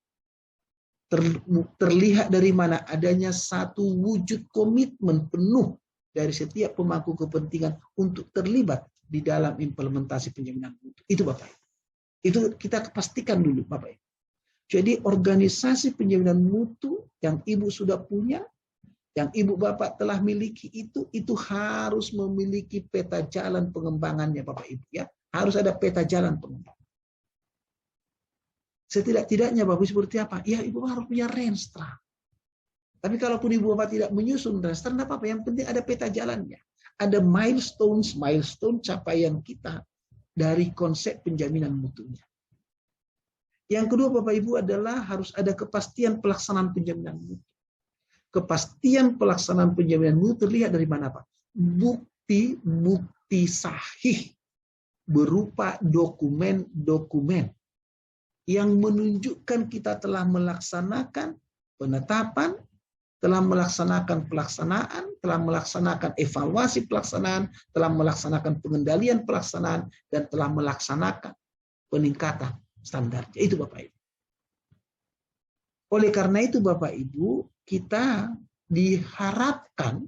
terlihat dari mana adanya satu wujud komitmen penuh dari setiap pemangku kepentingan untuk terlibat di dalam implementasi penjaminan mutu. Itu Bapak. Itu kita pastikan dulu Bapak. Jadi organisasi penjaminan mutu yang Ibu sudah punya, yang Ibu Bapak telah miliki itu harus memiliki peta jalan pengembangannya Bapak Ibu ya. Harus ada peta jalan pengembangan. Setidak-tidaknya Bapak Ibu seperti apa? Ya Ibu Bapak harus punya renstra. Tapi kalaupun Ibu Bapak tidak menyusun renstra, tidak apa-apa. Yang penting ada peta jalannya. Ada milestone capaian kita dari konsep penjaminan mutunya. Yang kedua Bapak Ibu adalah harus ada kepastian pelaksanaan penjaminan mutu. Kepastian pelaksanaan penjaminan mutu terlihat dari mana Pak? Bukti sahih berupa dokumen-dokumen yang menunjukkan kita telah melaksanakan penetapan, telah melaksanakan pelaksanaan, telah melaksanakan evaluasi pelaksanaan, telah melaksanakan pengendalian pelaksanaan, dan telah melaksanakan peningkatan standarnya. Itu Bapak Ibu. Oleh karena itu Bapak Ibu, kita diharapkan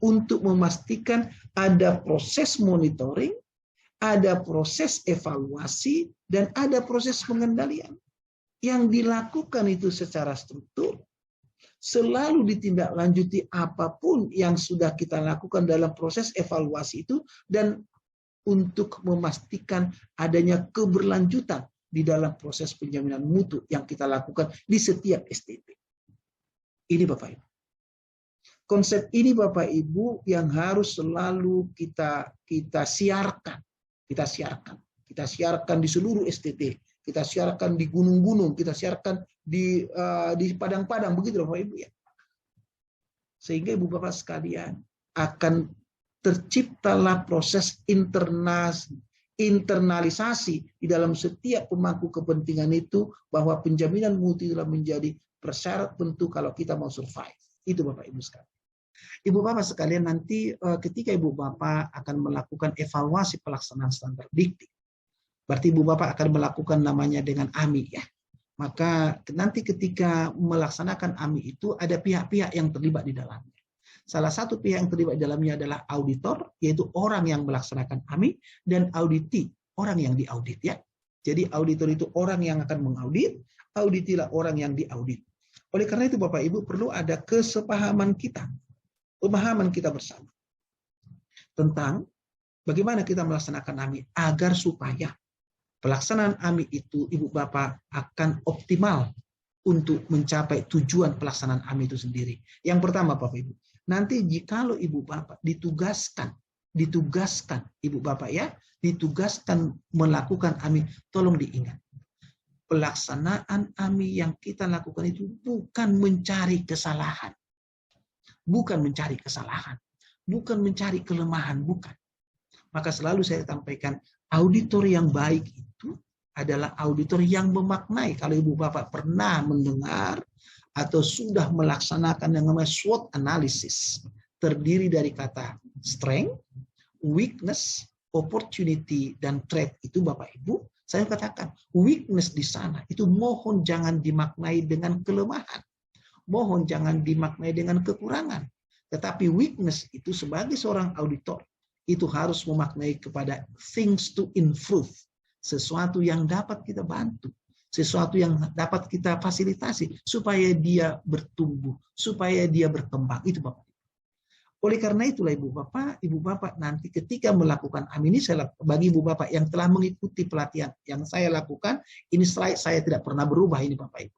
untuk memastikan ada proses monitoring, ada proses evaluasi, dan ada proses pengendalian. Yang dilakukan itu secara struktur, selalu ditindaklanjuti apapun yang sudah kita lakukan dalam proses evaluasi itu, dan untuk memastikan adanya keberlanjutan di dalam proses penjaminan mutu yang kita lakukan di setiap STT. Ini Bapak Ibu. Konsep ini Bapak Ibu yang harus selalu kita siarkan. Kita siarkan di seluruh STT, kita siarkan di gunung-gunung, kita siarkan di padang-padang, begitu Bapak Ibu ya. Sehingga Ibu Bapak sekalian akan terciptalah proses internalisasi di dalam setiap pemangku kepentingan itu, bahwa penjaminan mutu telah menjadi persyarat penting kalau kita mau survive. Itu Bapak Ibu sekalian. Ibu Bapak sekalian, nanti ketika Ibu Bapak akan melakukan evaluasi pelaksanaan standar dikti, berarti Ibu Bapak akan melakukan namanya dengan AMI ya. Maka nanti ketika melaksanakan AMI itu ada pihak-pihak yang terlibat di dalamnya. Salah satu pihak yang terlibat di dalamnya adalah auditor, yaitu orang yang melaksanakan AMI, dan auditi, orang yang diaudit ya. Jadi auditor itu orang yang akan mengaudit, auditilah orang yang diaudit. Oleh karena itu Bapak Ibu perlu ada kesepahaman kita. Pemahaman kita bersama tentang bagaimana kita melaksanakan AMI agar supaya pelaksanaan AMI itu Ibu Bapak akan optimal untuk mencapai tujuan pelaksanaan AMI itu sendiri. Yang pertama Bapak Ibu, nanti jikalau Ibu Bapak ditugaskan Ibu Bapak ya, ditugaskan melakukan AMI, tolong diingat. Pelaksanaan AMI yang kita lakukan itu bukan mencari kesalahan. Bukan mencari kesalahan, bukan mencari kelemahan, bukan. Maka selalu saya sampaikan, auditor yang baik itu adalah auditor yang memaknai. Kalau Ibu Bapak pernah mendengar atau sudah melaksanakan yang namanya SWOT analysis, terdiri dari kata strength, weakness, opportunity, dan threat. Itu Bapak Ibu, saya katakan weakness di sana itu mohon jangan dimaknai dengan kelemahan. Mohon jangan dimaknai dengan kekurangan. Tetapi weakness itu sebagai seorang auditor, itu harus memaknai kepada things to improve. Sesuatu yang dapat kita bantu. Sesuatu yang dapat kita fasilitasi. Supaya dia bertumbuh. Supaya dia berkembang. Itu Bapak. Oleh karena itulah Ibu Bapak nanti ketika melakukan AMI ini, bagi Ibu Bapak yang telah mengikuti pelatihan yang saya lakukan, ini slide saya tidak pernah berubah ini Bapak Ibu.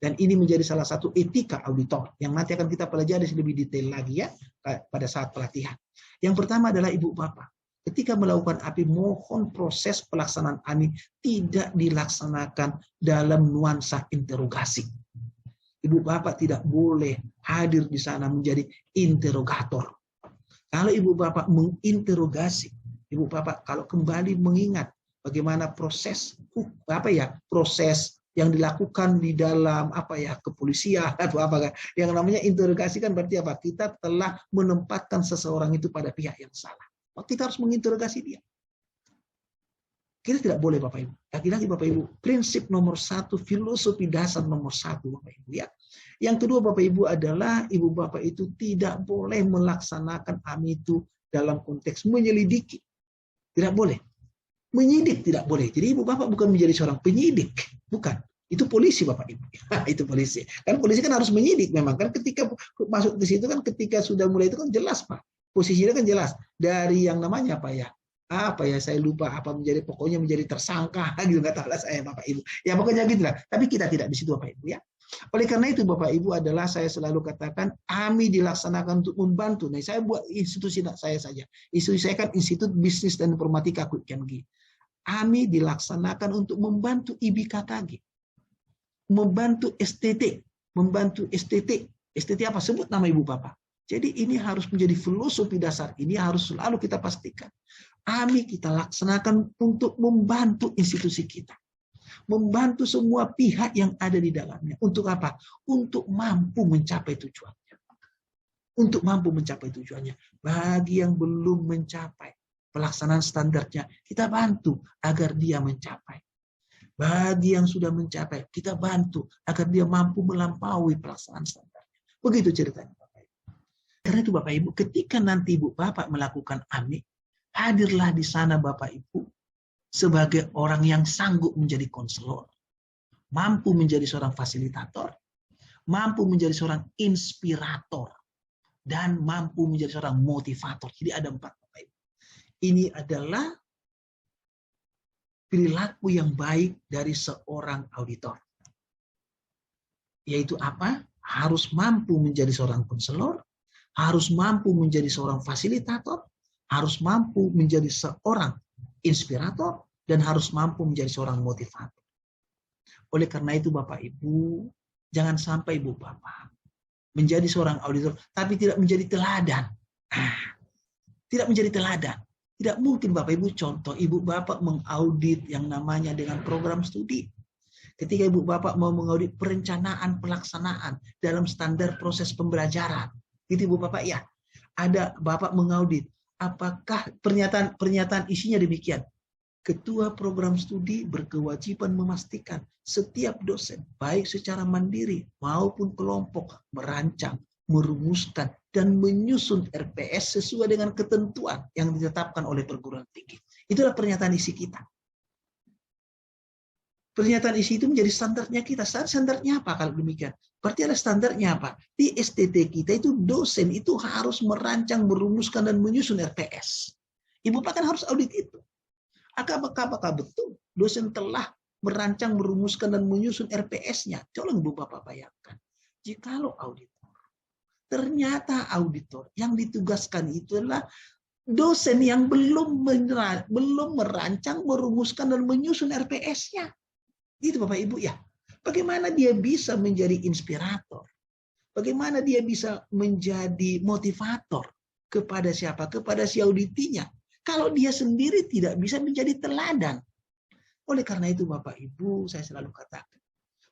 Dan ini menjadi salah satu etika auditor yang nanti akan kita pelajari lebih detail lagi ya pada saat pelatihan. Yang pertama adalah Ibu Bapak, ketika melakukan AMI, mohon proses pelaksanaan AMI tidak dilaksanakan dalam nuansa interogasi. Ibu Bapak tidak boleh hadir di sana menjadi interrogator. Kalau Ibu Bapak menginterogasi, Ibu Bapak kalau kembali mengingat bagaimana proses yang dilakukan di dalam kepolisian atau yang namanya interogasi kan berarti apa? Kita telah menempatkan seseorang itu pada pihak yang salah. Kita harus menginterogasi dia. Kita tidak boleh Bapak Ibu. Lagi-lagi Bapak Ibu, prinsip nomor 1, filosofi dasar nomor 1 Bapak Ibu ya. Yang kedua Bapak Ibu adalah Ibu Bapak itu tidak boleh melaksanakan AMI itu dalam konteks menyelidiki. Tidak boleh. Menyidik tidak boleh. Jadi Ibu Bapak bukan menjadi seorang penyidik, bukan. Itu polisi Bapak Ibu. Itu polisi. Kan polisi kan harus menyidik memang kan ketika masuk ke situ kan ketika sudah mulai itu kan jelas Pak. Posisinya kan jelas dari yang namanya saya lupa pokoknya menjadi tersangka gitu, nggak tahu lah saya Bapak Ibu ya, pokoknya gitulah, tapi kita tidak di situ Bapak Ibu ya. Oleh karena itu Bapak Ibu adalah saya selalu katakan AMI dilaksanakan untuk membantu. Nah saya buat institusi saya saja, institusi saya kan Institut Bisnis dan Informatika Quick KMG. AMI dilaksanakan untuk membantu IBKKG, membantu STT, STT apa sebut nama Ibu Bapak. Jadi ini harus menjadi filosofi dasar, ini harus selalu kita pastikan. AMI kita laksanakan untuk membantu institusi kita. Membantu semua pihak yang ada di dalamnya. Untuk apa? Untuk mampu mencapai tujuannya. Untuk mampu mencapai tujuannya. Bagi yang belum mencapai pelaksanaan standarnya, kita bantu agar dia mencapai. Bagi yang sudah mencapai, kita bantu agar dia mampu melampaui pelaksanaan standarnya. Begitu ceritanya. Karena itu Bapak Ibu, ketika nanti Ibu Bapak melakukan AMI, hadirlah di sana Bapak Ibu sebagai orang yang sanggup menjadi konselor, mampu menjadi seorang fasilitator, mampu menjadi seorang inspirator, dan mampu menjadi seorang motivator. Jadi ada 4 Bapak Ibu. Ini adalah perilaku yang baik dari seorang auditor. Yaitu apa? Harus mampu menjadi seorang konselor, harus mampu menjadi seorang fasilitator, harus mampu menjadi seorang inspirator, dan harus mampu menjadi seorang motivator. Oleh karena itu Bapak Ibu, jangan sampai Ibu Bapak menjadi seorang auditor, tapi tidak menjadi teladan. Tidak menjadi teladan. Tidak mungkin Bapak Ibu contoh, Ibu Bapak mengaudit yang namanya dengan program studi. Ketika Ibu Bapak mau mengaudit perencanaan pelaksanaan dalam standar proses pembelajaran, gitu Ibu Bapak ya. Ada Bapak mengaudit, apakah pernyataan isinya demikian? Ketua program studi berkewajiban memastikan setiap dosen, baik secara mandiri maupun kelompok, merancang, merumuskan, dan menyusun RPS sesuai dengan ketentuan yang ditetapkan oleh perguruan tinggi. Itulah pernyataan isi kita. Pernyataan isi itu menjadi standarnya kita. Standarnya apa kalau demikian? Berarti ada standarnya apa? Di STT kita itu dosen itu harus merancang, merumuskan, dan menyusun RPS. Ibu Bapak kan harus audit itu. Apakah betul dosen telah merancang, merumuskan, dan menyusun RPS-nya? Coba Ibu Bapak bayangkan. Jikalau auditor, ternyata auditor yang ditugaskan itu adalah dosen yang belum merancang, merumuskan, dan menyusun RPS-nya. Itu Bapak Ibu ya. Bagaimana dia bisa menjadi inspirator? Bagaimana dia bisa menjadi motivator kepada siapa? Kepada si auditinya. Kalau dia sendiri tidak bisa menjadi teladan. Oleh karena itu Bapak Ibu, saya selalu katakan,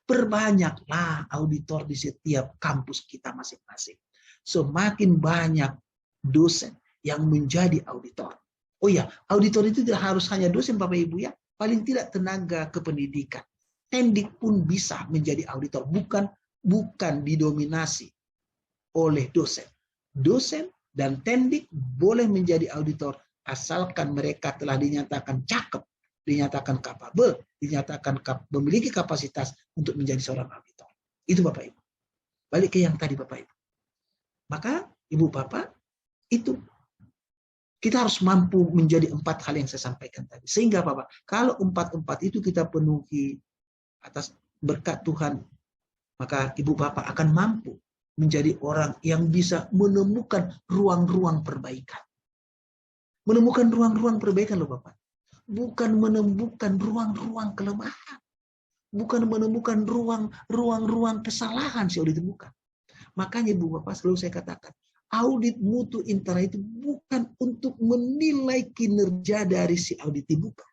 perbanyaklah auditor di setiap kampus kita masing-masing. Semakin banyak dosen yang menjadi auditor. Oh ya, auditor itu tidak harus hanya dosen Bapak Ibu ya. Paling tidak tenaga kependidikan. Tendik pun bisa menjadi auditor, bukan didominasi oleh dosen. Dosen dan tendik boleh menjadi auditor asalkan mereka telah dinyatakan cakep, dinyatakan kapabel, dinyatakan memiliki kapasitas untuk menjadi seorang auditor. Itu Bapak Ibu. Balik ke yang tadi Bapak Ibu. Maka Ibu Bapak, Itu kita harus mampu menjadi 4 hal yang saya sampaikan tadi. Sehingga Bapak, kalau 4 itu kita penuhi atas berkat Tuhan, maka Ibu Bapak akan mampu menjadi orang yang bisa menemukan ruang-ruang perbaikan. Menemukan ruang-ruang perbaikan loh Bapak. Bukan menemukan ruang-ruang kelemahan. Bukan menemukan ruang-ruang kesalahan si audit, bukan. Makanya Ibu Bapak selalu saya katakan, audit mutu internal itu bukan untuk menilai kinerja dari si audit, bukan.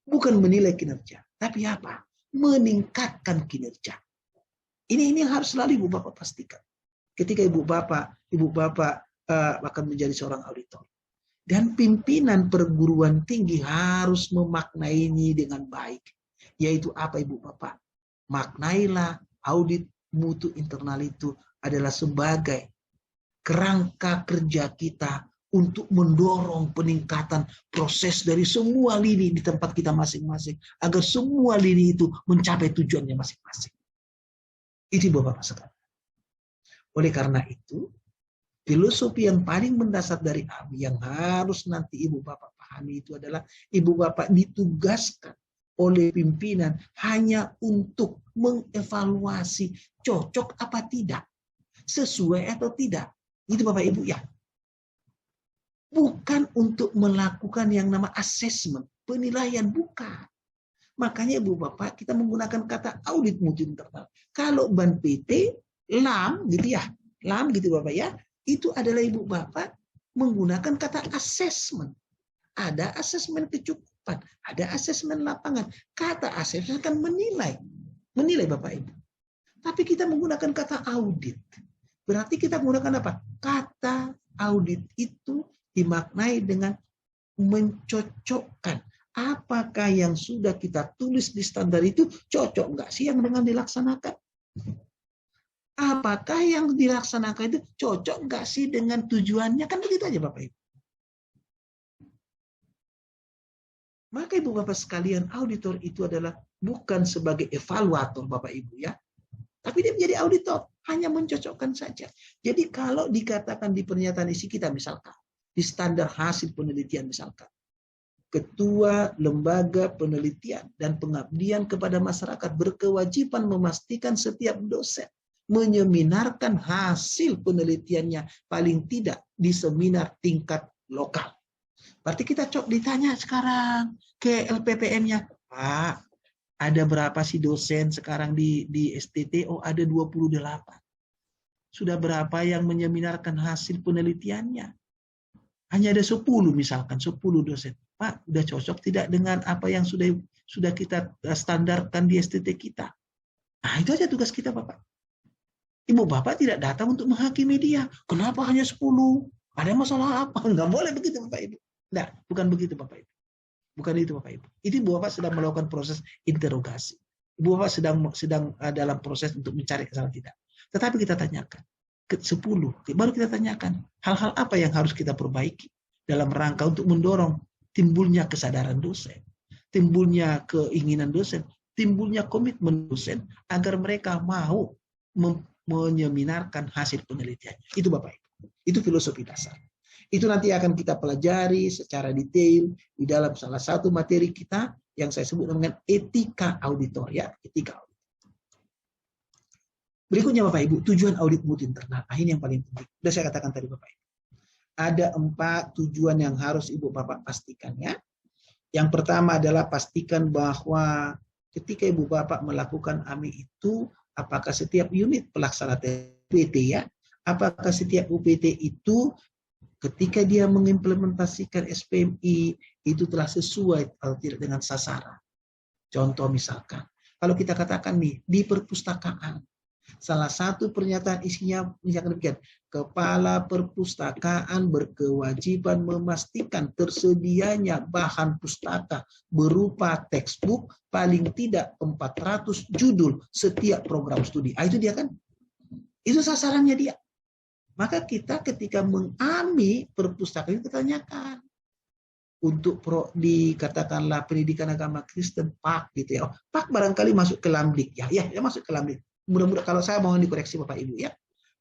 Bukan menilai kinerja, tapi apa? Meningkatkan kinerja. Ini yang harus selalu Ibu Bapak pastikan. Ketika Ibu Bapak akan menjadi seorang auditor. Dan pimpinan perguruan tinggi harus memaknai ini dengan baik. Yaitu apa Ibu Bapak? Maknailah audit mutu internal itu adalah sebagai kerangka kerja kita untuk mendorong peningkatan proses dari semua lini di tempat kita masing-masing, agar semua lini itu mencapai tujuannya masing-masing. Itu Bapak sekalian. Oleh karena itu, filosofi yang paling mendasar dari AMI yang harus nanti Ibu Bapak pahami itu adalah Ibu Bapak ditugaskan oleh pimpinan hanya untuk mengevaluasi cocok apa tidak, sesuai atau tidak. Itu Bapak Ibu ya. Bukan untuk melakukan yang nama assessment, penilaian, bukan. Makanya Ibu Bapak kita menggunakan kata audit mutu internal. Kalau ban PT, LAM gitu ya. LAM gitu Bapak ya. Itu adalah Ibu Bapak menggunakan kata assessment. Ada asesmen kecukupan, ada asesmen lapangan. Kata asesmen kan menilai. Menilai Bapak Ibu. Tapi kita menggunakan kata audit. Berarti kita menggunakan apa? Kata audit itu dimaknai dengan mencocokkan. Apakah yang sudah kita tulis di standar itu cocok nggak sih yang dengan dilaksanakan? Apakah yang dilaksanakan itu cocok nggak sih dengan tujuannya? Kan begitu aja Bapak Ibu. Maka Ibu Bapak sekalian, auditor itu adalah bukan sebagai evaluator Bapak Ibu ya. Tapi dia menjadi auditor, hanya mencocokkan saja. Jadi kalau dikatakan di pernyataan isi kita misalkan, di standar hasil penelitian misalkan, Ketua Lembaga Penelitian dan Pengabdian kepada Masyarakat berkewajiban memastikan setiap dosen menyeminarkan hasil penelitiannya paling tidak di seminar tingkat lokal. Berarti kita ditanya sekarang ke LPPM-nya, Pak, ada berapa sih dosen sekarang di STT? Oh, ada 28. Sudah berapa yang menyeminarkan hasil penelitiannya? Hanya ada 10 misalkan, 10 dosen. Pak, udah cocok tidak dengan apa yang sudah kita standarkan di STT kita? Nah, itu aja tugas kita, Bapak. Ibu Bapak tidak datang untuk menghakimi dia. Kenapa hanya 10? Ada masalah apa? Enggak boleh begitu, Bapak Ibu. Enggak, bukan begitu, Bapak Ibu. Bukan itu, Bapak Ibu. Itu Ibu Bapak sedang melakukan proses interogasi. Ibu Bapak sedang dalam proses untuk mencari kesalahan tidak. Tetapi kita tanyakan. Ke 10, baru kita tanyakan hal-hal apa yang harus kita perbaiki dalam rangka untuk mendorong timbulnya kesadaran dosen, timbulnya keinginan dosen, timbulnya komitmen dosen agar mereka mau menyeminarkan hasil penelitian. Itu Bapak Ibu. Itu filosofi dasar. Itu nanti akan kita pelajari secara detail di dalam salah satu materi kita yang saya sebut dengan etika auditor ya, etika auditor. Berikutnya Bapak Ibu, tujuan audit mutu internal. Ini yang paling penting. Sudah saya katakan tadi Bapak Ibu. Ada 4 tujuan yang harus Ibu Bapak pastikan ya. Yang pertama adalah pastikan bahwa ketika Ibu Bapak melakukan AMI itu, apakah setiap unit pelaksana UPT ya, apakah setiap UPT itu ketika dia mengimplementasikan SPMI itu telah sesuai atau tidak dengan sasaran. Contoh misalkan, kalau kita katakan nih, di perpustakaan, salah satu pernyataan isinya misalkan demikian, Kepala Perpustakaan berkewajiban memastikan tersedianya bahan pustaka berupa textbook paling tidak 400 judul setiap program studi. Itu dia kan? Itu sasarannya dia. Maka kita ketika mengami perpustakaan itu tanyakan untuk dikatakanlah pendidikan agama Kristen PAK gitu ya. Oh, PAK barangkali masuk ke Lamdik ya masuk ke Lamdik. Mudah-mudahan kalau saya mohon dikoreksi Bapak Ibu ya.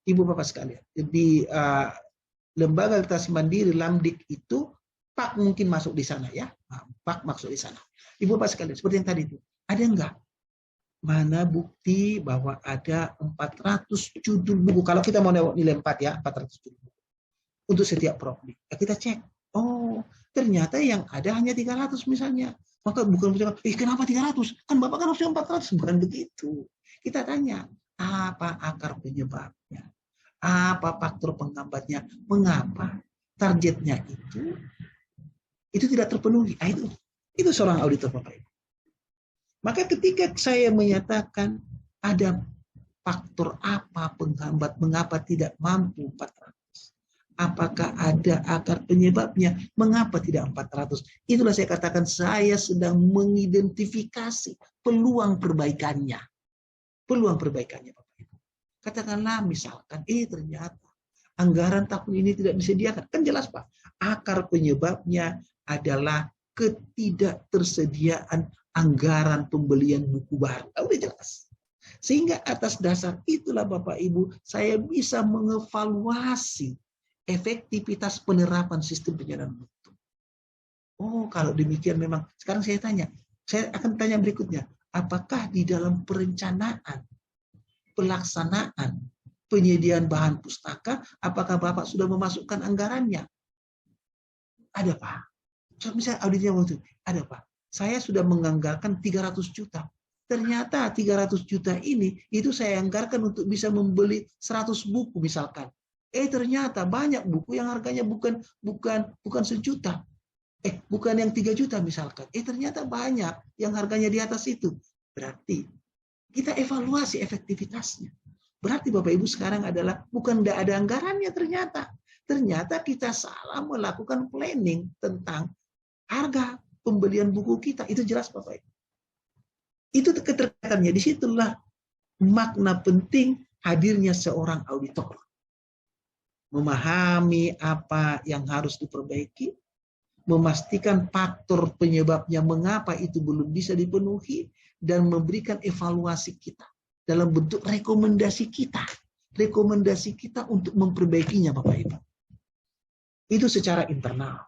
Ibu Bapak sekalian. Jadi lembaga literasi mandiri Lamdik itu Pak mungkin masuk di sana ya. Pak masuk di sana. Ibu Bapak sekalian, seperti yang tadi itu. Ada enggak? Mana bukti bahwa ada 400 judul buku. Kalau kita mau nilai 4 ya, 400 judul buku. Untuk setiap prodi. Ya kita cek. Oh, ternyata yang ada hanya 300 misalnya. Maka bukan kenapa 300? Kan Bapak kan harusnya 400. Bukan begitu. Kita tanya, apa akar penyebabnya? Apa faktor penghambatnya? Mengapa targetnya itu tidak terpenuhi? Itu seorang auditor Bapak Ibu. Maka ketika saya menyatakan ada faktor apa penghambat, mengapa tidak mampu 400? Apakah ada akar penyebabnya? Mengapa tidak 400? Itulah saya katakan saya sedang mengidentifikasi peluang perbaikannya. Peluang perbaikannya Bapak Ibu. Katakanlah misalkan, ternyata anggaran tahun ini tidak disediakan. Kan jelas Pak, akar penyebabnya adalah ketidaktersediaan anggaran pembelian buku baru. Udah jelas. Sehingga atas dasar itulah Bapak Ibu, saya bisa mengevaluasi efektivitas penerapan sistem penyiaran mutu. Oh, kalau demikian memang. Sekarang saya akan tanya berikutnya. Apakah di dalam perencanaan, pelaksanaan, penyediaan bahan pustaka, apakah Bapak sudah memasukkan anggarannya? Ada Pak. Misalnya auditnya waktu itu, ada Pak. Saya sudah menganggarkan 300 juta. Ternyata 300 juta ini, itu saya anggarkan untuk bisa membeli 100 buku misalkan. Ternyata banyak buku yang harganya bukan 1 juta. Bukan yang 3 juta misalkan. Ternyata banyak yang harganya di atas itu. Berarti kita evaluasi efektivitasnya. Berarti Bapak Ibu sekarang adalah bukan tidak ada anggarannya ternyata. Ternyata kita salah melakukan planning tentang harga pembelian buku kita. Itu jelas Bapak Ibu. Itu keterkaitannya. Disitulah makna penting hadirnya seorang auditor. Memahami apa yang harus diperbaiki, memastikan faktor penyebabnya mengapa itu belum bisa dipenuhi, dan memberikan evaluasi kita dalam bentuk rekomendasi kita. Rekomendasi kita untuk memperbaikinya Bapak Ibu. Itu secara internal.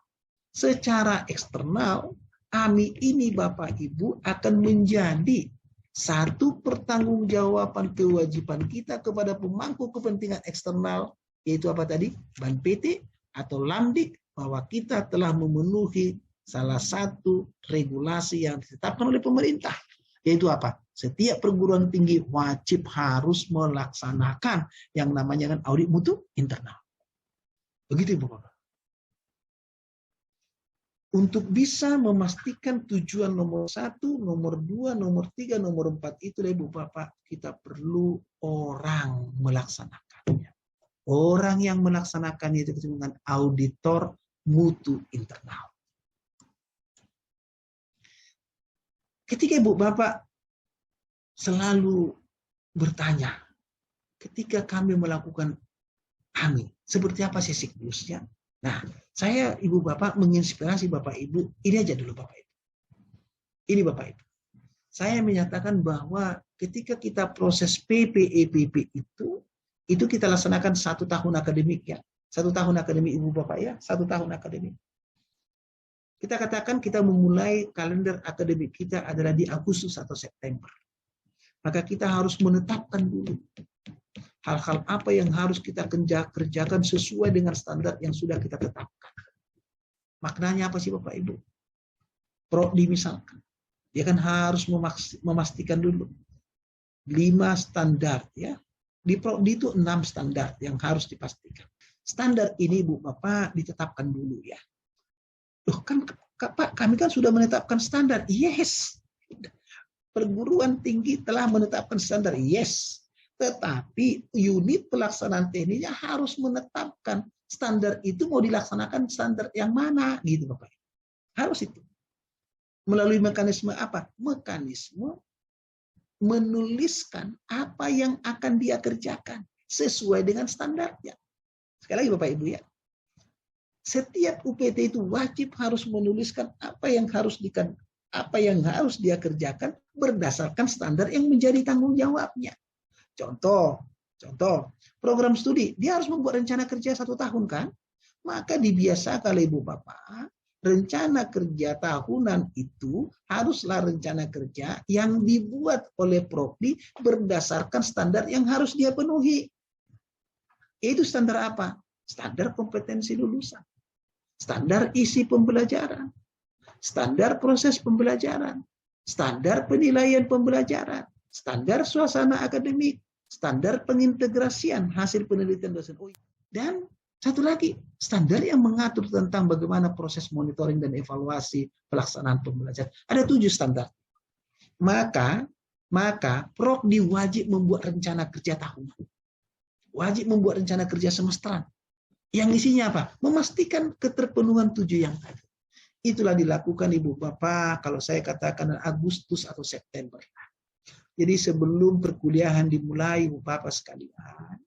Secara eksternal, AMI ini Bapak Ibu akan menjadi satu pertanggungjawaban kewajiban kita kepada pemangku kepentingan eksternal, yaitu apa tadi? Ban PT atau Lamdik, bahwa kita telah memenuhi salah satu regulasi yang ditetapkan oleh pemerintah. Yaitu apa? Setiap perguruan tinggi wajib harus melaksanakan yang namanya audit mutu internal. Begitu Ibu Bapak. Untuk bisa memastikan tujuan nomor 1, nomor 2, nomor 3, nomor 4 itu Ibu Bapak, kita perlu orang melaksanakannya. Orang yang melaksanakannya itu dengan auditor mutu internal. Ketika Ibu Bapak selalu bertanya, ketika kami melakukan AMI, seperti apa sih siklusnya? Nah, saya Ibu Bapak menginspirasi Bapak Ibu, ini aja dulu Bapak Ibu. Ini Bapak Ibu. Saya menyatakan bahwa ketika kita proses PPEPP itu kita laksanakan 1 tahun akademik ya. 1 tahun akademik Ibu Bapak ya, 1 tahun akademik. Kita katakan kita memulai kalender akademik kita adalah di Agustus atau September. Maka kita harus menetapkan dulu hal-hal apa yang harus kita kerjakan sesuai dengan standar yang sudah kita tetapkan. Maknanya apa sih Bapak Ibu? Prodi misalkan, dia kan harus memastikan dulu 5 standar ya. Di Prodi itu 6 standar yang harus dipastikan. Standar ini Ibu Bapak ditetapkan dulu ya. Loh kan Pak, kami kan sudah menetapkan standar. Yes. Perguruan tinggi telah menetapkan standar. Yes. Tetapi unit pelaksanaan tekniknya harus menetapkan standar itu mau dilaksanakan standar yang mana gitu Bapak. Harus itu. Melalui mekanisme apa? Mekanisme menuliskan apa yang akan dia kerjakan sesuai dengan standarnya. Sekali lagi Bapak Ibu ya. Setiap UPT itu wajib harus menuliskan apa yang harus dia kerjakan berdasarkan standar yang menjadi tanggung jawabnya. Contoh, program studi, dia harus membuat rencana kerja 1 tahun kan? Maka dibiasakan oleh Ibu Bapak, rencana kerja tahunan itu haruslah rencana kerja yang dibuat oleh Prodi berdasarkan standar yang harus dia penuhi. Itu standar apa? Standar kompetensi lulusan, standar isi pembelajaran, standar proses pembelajaran, standar penilaian pembelajaran, standar suasana akademik, standar pengintegrasian hasil penelitian dosen. Dan satu lagi, standar yang mengatur tentang bagaimana proses monitoring dan evaluasi pelaksanaan pembelajaran. Ada 7 standar. Maka Prodi wajib membuat rencana kerja tahunan. Wajib membuat rencana kerja semesteran. Yang isinya apa? Memastikan keterpenuhan 7 yang tadi. Itulah dilakukan Ibu Bapak, kalau saya katakan Agustus atau September. Jadi sebelum perkuliahan dimulai, Ibu Bapak sekalian,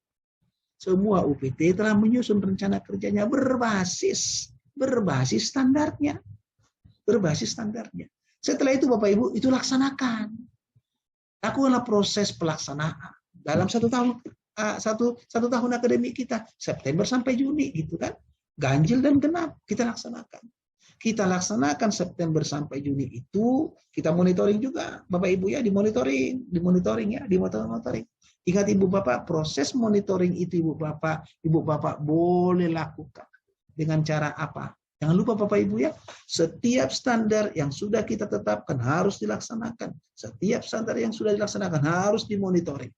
semua UPT telah menyusun rencana kerjanya berbasis standarnya. Berbasis standarnya. Setelah itu Bapak Ibu, itu laksanakan. Lakukanlah proses pelaksanaan dalam satu tahun akademik kita, September sampai Juni, gitu kan? Ganjil dan genap kita laksanakan. Kita laksanakan September sampai Juni itu, kita monitoring juga, Bapak Ibu ya, dimonitoring ya, dimonitoring. Ingat Ibu Bapak, proses monitoring itu Ibu Bapak boleh lakukan dengan cara apa? Jangan lupa Bapak Ibu ya, setiap standar yang sudah kita tetapkan harus dilaksanakan. Setiap standar yang sudah dilaksanakan harus dimonitoring.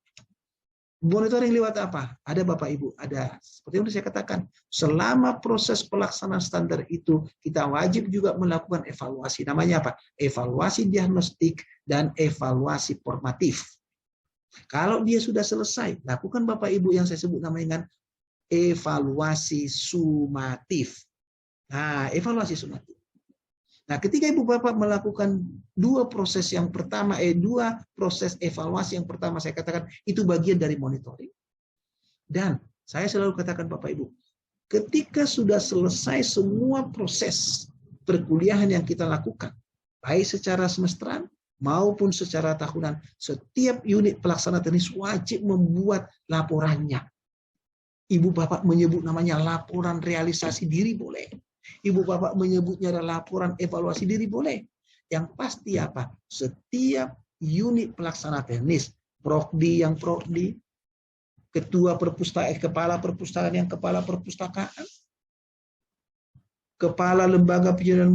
Monitoring lewat apa? Ada Bapak Ibu, ada. Seperti yang saya katakan, selama proses pelaksanaan standar itu, kita wajib juga melakukan evaluasi. Namanya apa? Evaluasi diagnostik dan evaluasi formatif. Kalau dia sudah selesai, lakukan Bapak Ibu yang saya sebut namanya evaluasi sumatif. Nah, evaluasi sumatif. Nah, ketika Ibu Bapak melakukan dua proses evaluasi yang pertama saya katakan itu bagian dari monitoring. Dan saya selalu katakan Bapak Ibu, ketika sudah selesai semua proses perkuliahan yang kita lakukan, baik secara semesteran maupun secara tahunan, setiap unit pelaksana teknis wajib membuat laporannya. Ibu Bapak menyebut namanya laporan realisasi diri boleh. Ibu Bapak menyebutnya adalah laporan evaluasi diri boleh. Yang pasti apa? Setiap unit pelaksana teknis, Prodi yang Prodi, kepala perpustakaan yang kepala perpustakaan, kepala lembaga penjaminan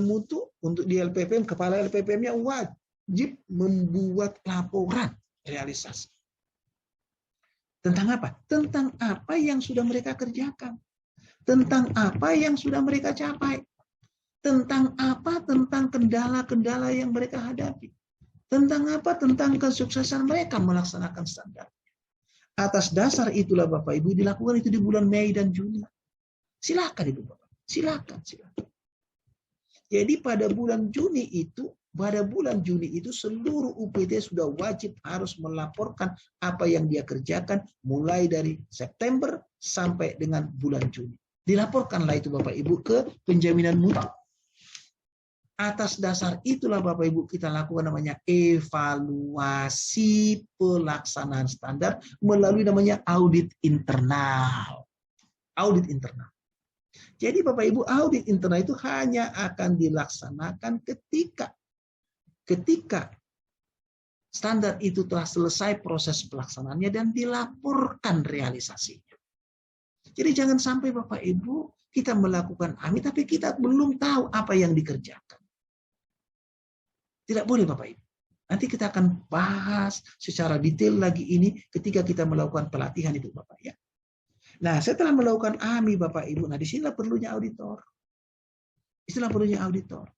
mutu untuk di LPPM, kepala LPPM-nya wajib membuat laporan realisasi. Tentang apa? Tentang apa yang sudah mereka kerjakan. Tentang apa yang sudah mereka capai. Tentang apa? Tentang kendala-kendala yang mereka hadapi. Tentang apa? Tentang kesuksesan mereka melaksanakan standar. Atas dasar itulah Bapak Ibu dilakukan itu di bulan Mei dan Juni. Silakan Ibu Bapak. Silakan. Jadi pada bulan Juni itu seluruh UPT sudah wajib harus melaporkan apa yang dia kerjakan mulai dari September sampai dengan bulan Juni. Dilaporkanlah itu Bapak Ibu ke penjaminan mutu. Atas dasar itulah Bapak Ibu kita lakukan namanya evaluasi pelaksanaan standar melalui namanya audit internal. Audit internal. Jadi Bapak Ibu, audit internal itu hanya akan dilaksanakan ketika standar itu telah selesai proses pelaksanaannya dan dilaporkan realisasinya. Jadi jangan sampai Bapak Ibu kita melakukan AMI tapi kita belum tahu apa yang dikerjakan. Tidak boleh Bapak Ibu. Nanti kita akan bahas secara detail lagi ini ketika kita melakukan pelatihan Ibu Bapak ya. Nah, setelah melakukan AMI Bapak Ibu, nah disinilah perlunya auditor. Istilah perlunya auditor.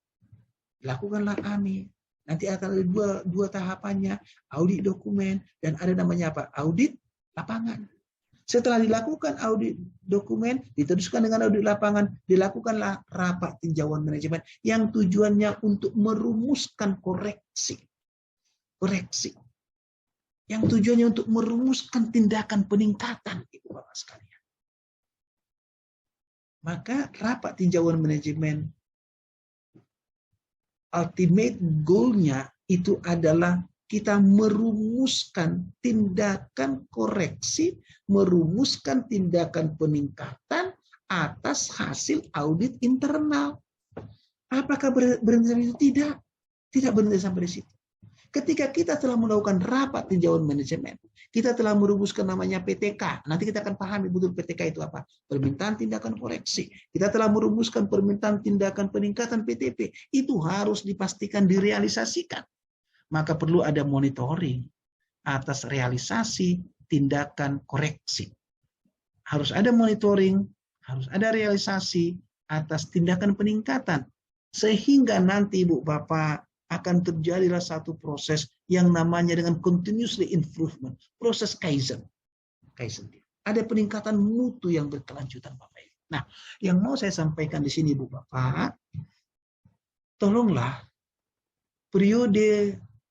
Lakukanlah AMI. Nanti akan ada dua tahapannya, audit dokumen dan ada namanya apa? Audit lapangan. Setelah dilakukan audit dokumen, diteruskan dengan audit lapangan, dilakukanlah rapat tinjauan manajemen yang tujuannya untuk merumuskan koreksi. Yang tujuannya untuk merumuskan tindakan peningkatan, Ibu Bapak sekalian. Maka rapat tinjauan manajemen ultimate goal-nya itu adalah kita merumuskan tindakan koreksi, merumuskan tindakan peningkatan atas hasil audit internal. Apakah berhenti sampai itu? Tidak. Tidak berhenti sampai di situ. Ketika kita telah melakukan rapat tinjauan manajemen, kita telah merumuskan namanya PTK. Nanti kita akan pahami betul PTK itu apa. Permintaan tindakan koreksi. Kita telah merumuskan permintaan tindakan peningkatan PTP. Itu harus dipastikan direalisasikan. Maka perlu ada monitoring atas realisasi tindakan koreksi. Harus ada monitoring, harus ada realisasi atas tindakan peningkatan. Sehingga nanti Ibu Bapak akan terjadilah satu proses yang namanya dengan continuously improvement, proses Kaizen. Ada peningkatan mutu yang berkelanjutan Bapak Ibu. Nah, yang mau saya sampaikan di sini Ibu Bapak, tolonglah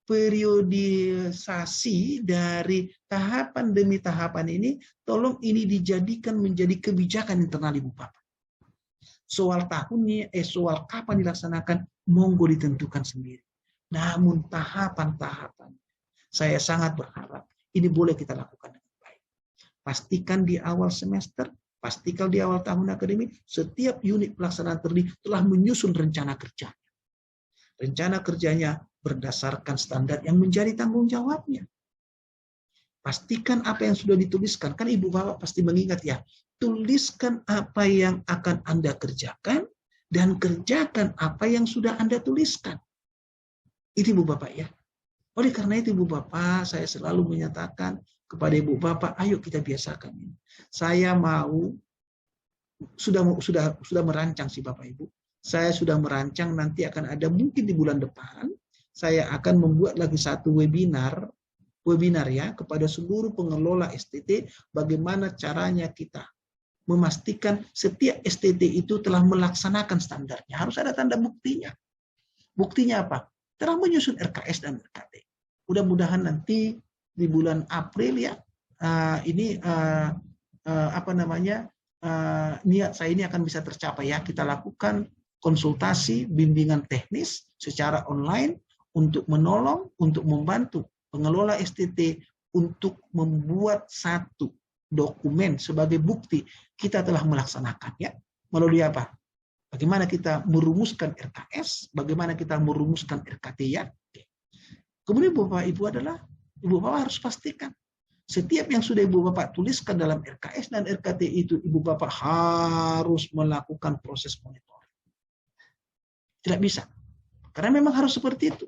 periodisasi dari tahapan demi tahapan ini, tolong ini dijadikan menjadi kebijakan internal Ibu Bapak. Soal tahunnya, soal kapan dilaksanakan, monggo ditentukan sendiri. Namun tahapan-tahapan, saya sangat berharap ini boleh kita lakukan dengan baik. Pastikan di awal semester, pastikan di awal tahun akademik, setiap unit pelaksanaan terdiri telah menyusun rencana kerjanya. Rencana kerjanya berdasarkan standar yang menjadi tanggung jawabnya. Pastikan apa yang sudah dituliskan. Kan Ibu Bapak pasti mengingat ya, tuliskan apa yang akan Anda kerjakan dan kerjakan apa yang sudah Anda tuliskan. Itu Ibu Bapak ya. Oleh karena itu Ibu Bapak, saya selalu menyatakan kepada Ibu Bapak, ayo kita biasakan ini. Saya mau sudah merancang sih Bapak Ibu. Saya sudah merancang nanti akan ada mungkin di bulan depan saya akan membuat lagi satu webinar ya kepada seluruh pengelola STT bagaimana caranya kita memastikan setiap STT itu telah melaksanakan standarnya. Harus ada tanda buktinya. Buktinya apa? Telah menyusun RKS dan RKT. Mudah-mudahan nanti di bulan April ya niat saya ini akan bisa tercapai ya. Kita lakukan konsultasi bimbingan teknis secara online untuk menolong, untuk membantu pengelola STT untuk membuat satu dokumen sebagai bukti kita telah melaksanakan ya. Melalui apa? Bagaimana kita merumuskan RKS, bagaimana kita merumuskan RKT ya. Kemudian Bapak Ibu Bapak harus pastikan setiap yang sudah Ibu Bapak tuliskan dalam RKS dan RKT itu Ibu Bapak harus melakukan proses monitoring. Tidak bisa. Karena memang harus seperti itu.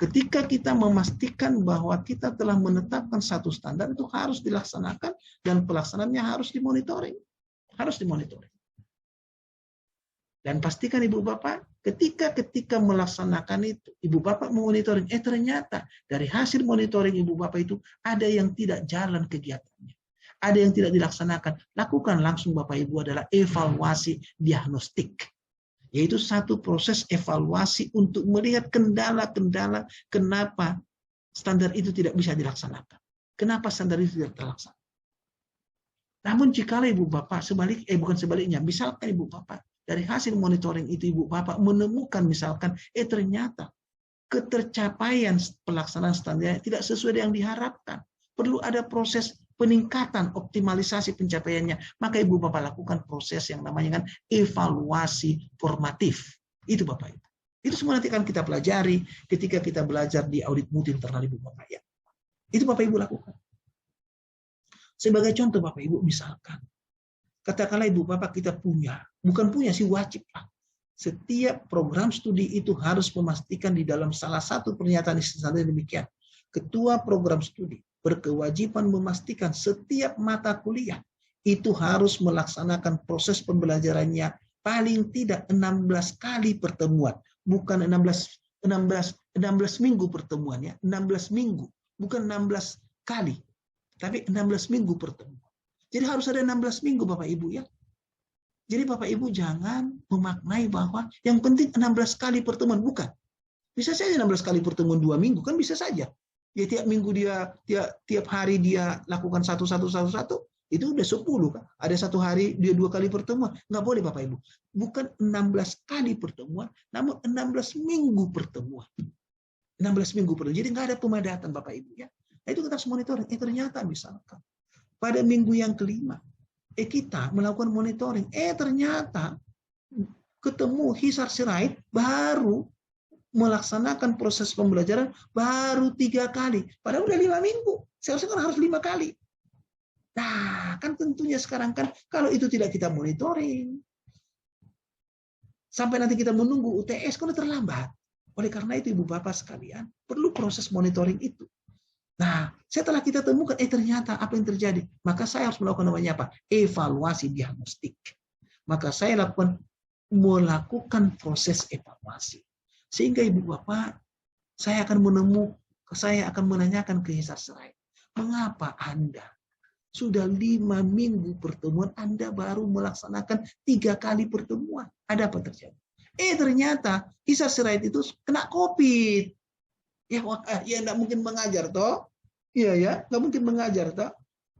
Ketika kita memastikan bahwa kita telah menetapkan satu standar itu harus dilaksanakan dan pelaksanaannya harus dimonitoring. Harus dimonitoring. Dan pastikan Ibu Bapak ketika melaksanakan itu, Ibu Bapak monitoring, ternyata dari hasil monitoring Ibu Bapak itu ada yang tidak jalan kegiatannya. Ada yang tidak dilaksanakan. Lakukan langsung Bapak Ibu adalah evaluasi diagnostik. Yaitu satu proses evaluasi untuk melihat kendala-kendala kenapa standar itu tidak bisa dilaksanakan. Kenapa standar itu tidak terlaksana. Namun jika Ibu Bapak bukan sebaliknya, misalkan Ibu Bapak dari hasil monitoring itu Ibu Bapak menemukan misalkan ternyata ketercapaian pelaksanaan standar tidak sesuai dengan yang diharapkan. Perlu ada proses peningkatan optimalisasi pencapaiannya. Maka Ibu Bapak lakukan proses yang namanya kan evaluasi formatif. Itu Bapak Ibu. Itu semua nanti akan kita pelajari ketika kita belajar di audit mutu internal Ibu Bapak ya. Itu Bapak Ibu lakukan. Sebagai contoh Bapak Ibu misalkan katakanlah Ibu Bapak kita bukan punya sih wajib lah. Setiap program studi itu harus memastikan di dalam salah satu pernyataan standar demikian. Ketua program studi berkewajiban memastikan setiap mata kuliah itu harus melaksanakan proses pembelajarannya paling tidak 16 kali pertemuan. Bukan 16 minggu pertemuannya, 16 minggu. Bukan 16 kali, tapi 16 minggu pertemuan. Jadi harus ada 16 minggu Bapak Ibu ya. Jadi Bapak Ibu jangan memaknai bahwa yang penting 16 kali pertemuan. Bukan. Bisa saja 16 kali pertemuan 2 minggu. Kan bisa saja. Ya tiap minggu tiap hari dia lakukan satu. Itu udah 10 kan. Ada satu hari dia 2 kali pertemuan. Nggak boleh Bapak Ibu. Bukan 16 kali pertemuan. Namun 16 minggu pertemuan. 16 minggu pertemuan. Jadi nggak ada pemadatan Bapak Ibu ya. Nah, itu kita harus monitoring. Ternyata misalkan pada minggu yang kelima, Kita melakukan monitoring. Ternyata ketemu Hisar Sirait baru melaksanakan proses pembelajaran baru 3 kali. Padahal udah 5 minggu. Seharusnya kan harus 5 kali. Nah, kan tentunya sekarang kan kalau itu tidak kita monitoring, sampai nanti kita menunggu UTS kan terlambat. Oleh karena itu Ibu Bapak sekalian, perlu proses monitoring itu. Nah, setelah kita temukan, ternyata apa yang terjadi? Maka saya harus melakukan namanya apa? Evaluasi diagnostik. Maka saya melakukan proses evaluasi. Sehingga Ibu Bapak, saya akan menanyakan ke Hisar Sirait, mengapa Anda sudah 5 minggu pertemuan, Anda baru melaksanakan 3 kali pertemuan? Ada apa terjadi? Ternyata Hisar Sirait itu kena COVID. Ya nggak mungkin mengajar toh. Iya ya, nggak mungkin mengajar toh.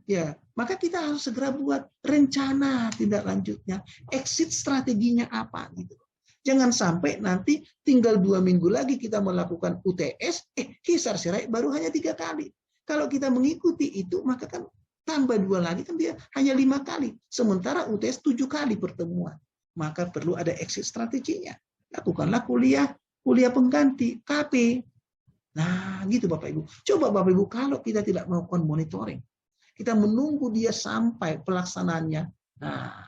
Ya, maka kita harus segera buat rencana tindak lanjutnya, exit strateginya apa gitu. Jangan sampai nanti tinggal 2 minggu lagi kita melakukan UTS, Hisar Sirait baru hanya 3 kali. Kalau kita mengikuti itu, maka kan tambah 2 lagi kan dia hanya 5 kali. Sementara UTS 7 kali pertemuan. Maka perlu ada exit strateginya. Lakukanlah kuliah pengganti, KP. Nah, gitu Bapak Ibu. Coba Bapak Ibu, kalau kita tidak melakukan monitoring, kita menunggu dia sampai pelaksanaannya. Nah,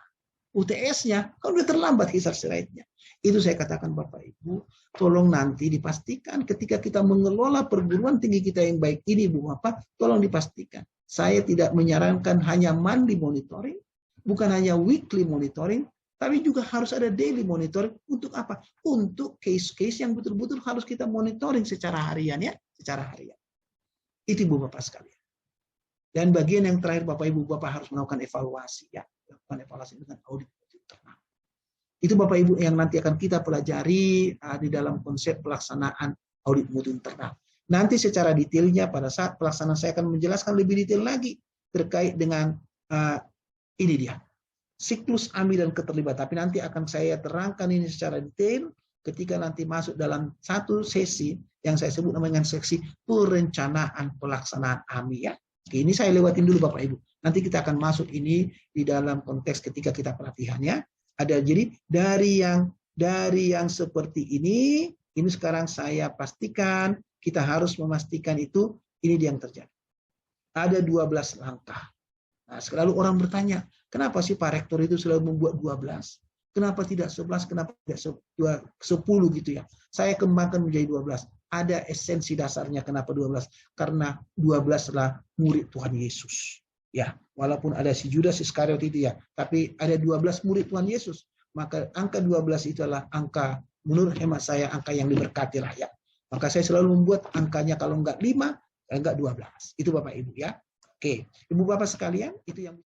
UTS-nya kan udah terlambat Hisar Sirait-nya. Itu saya katakan Bapak Ibu, tolong nanti dipastikan ketika kita mengelola perguruan tinggi kita yang baik ini Bu Bapak, tolong dipastikan. Saya tidak menyarankan hanya monthly monitoring, bukan hanya weekly monitoring, tapi juga harus ada daily monitoring. Untuk apa? Untuk case-case yang betul-betul harus kita monitoring secara harian ya, secara harian. Itu Bu Bapak sekalian. Dan bagian yang terakhir Bapak Ibu Bapak harus melakukan evaluasi ya, melakukan evaluasi dengan audit internal. Itu Bapak Ibu yang nanti akan kita pelajari di dalam konsep pelaksanaan audit mutu internal. Nanti secara detailnya pada saat pelaksanaan saya akan menjelaskan lebih detail lagi terkait dengan ini dia, siklus AMI dan keterlibatan. Tapi nanti akan saya terangkan ini secara detail ketika nanti masuk dalam satu sesi yang saya sebut namanya seksi perencanaan pelaksanaan AMI ya. Oke, ini saya lewatin dulu Bapak Ibu. Nanti kita akan masuk ini di dalam konteks ketika kita pelatihannya. Ada jadi dari yang seperti ini sekarang saya pastikan kita harus memastikan itu ini yang terjadi. Ada 12 langkah. Nah, selalu orang bertanya, kenapa sih Pak Rektor itu selalu membuat 12? Kenapa tidak 11? Kenapa tidak 10 gitu ya? Saya kembangkan menjadi 12. Ada esensi dasarnya kenapa 12? Karena 12 adalah murid Tuhan Yesus. Ya, walaupun ada si Judas Iskariot itu ya, tapi ada 12 murid Tuhan Yesus. Maka angka 12 itu adalah angka, menurut hemat saya, angka yang diberkati rakyat. Maka saya selalu membuat angkanya kalau enggak 5, enggak 12. Itu Bapak Ibu ya. Oke, Ibu Bapak sekalian, itu yang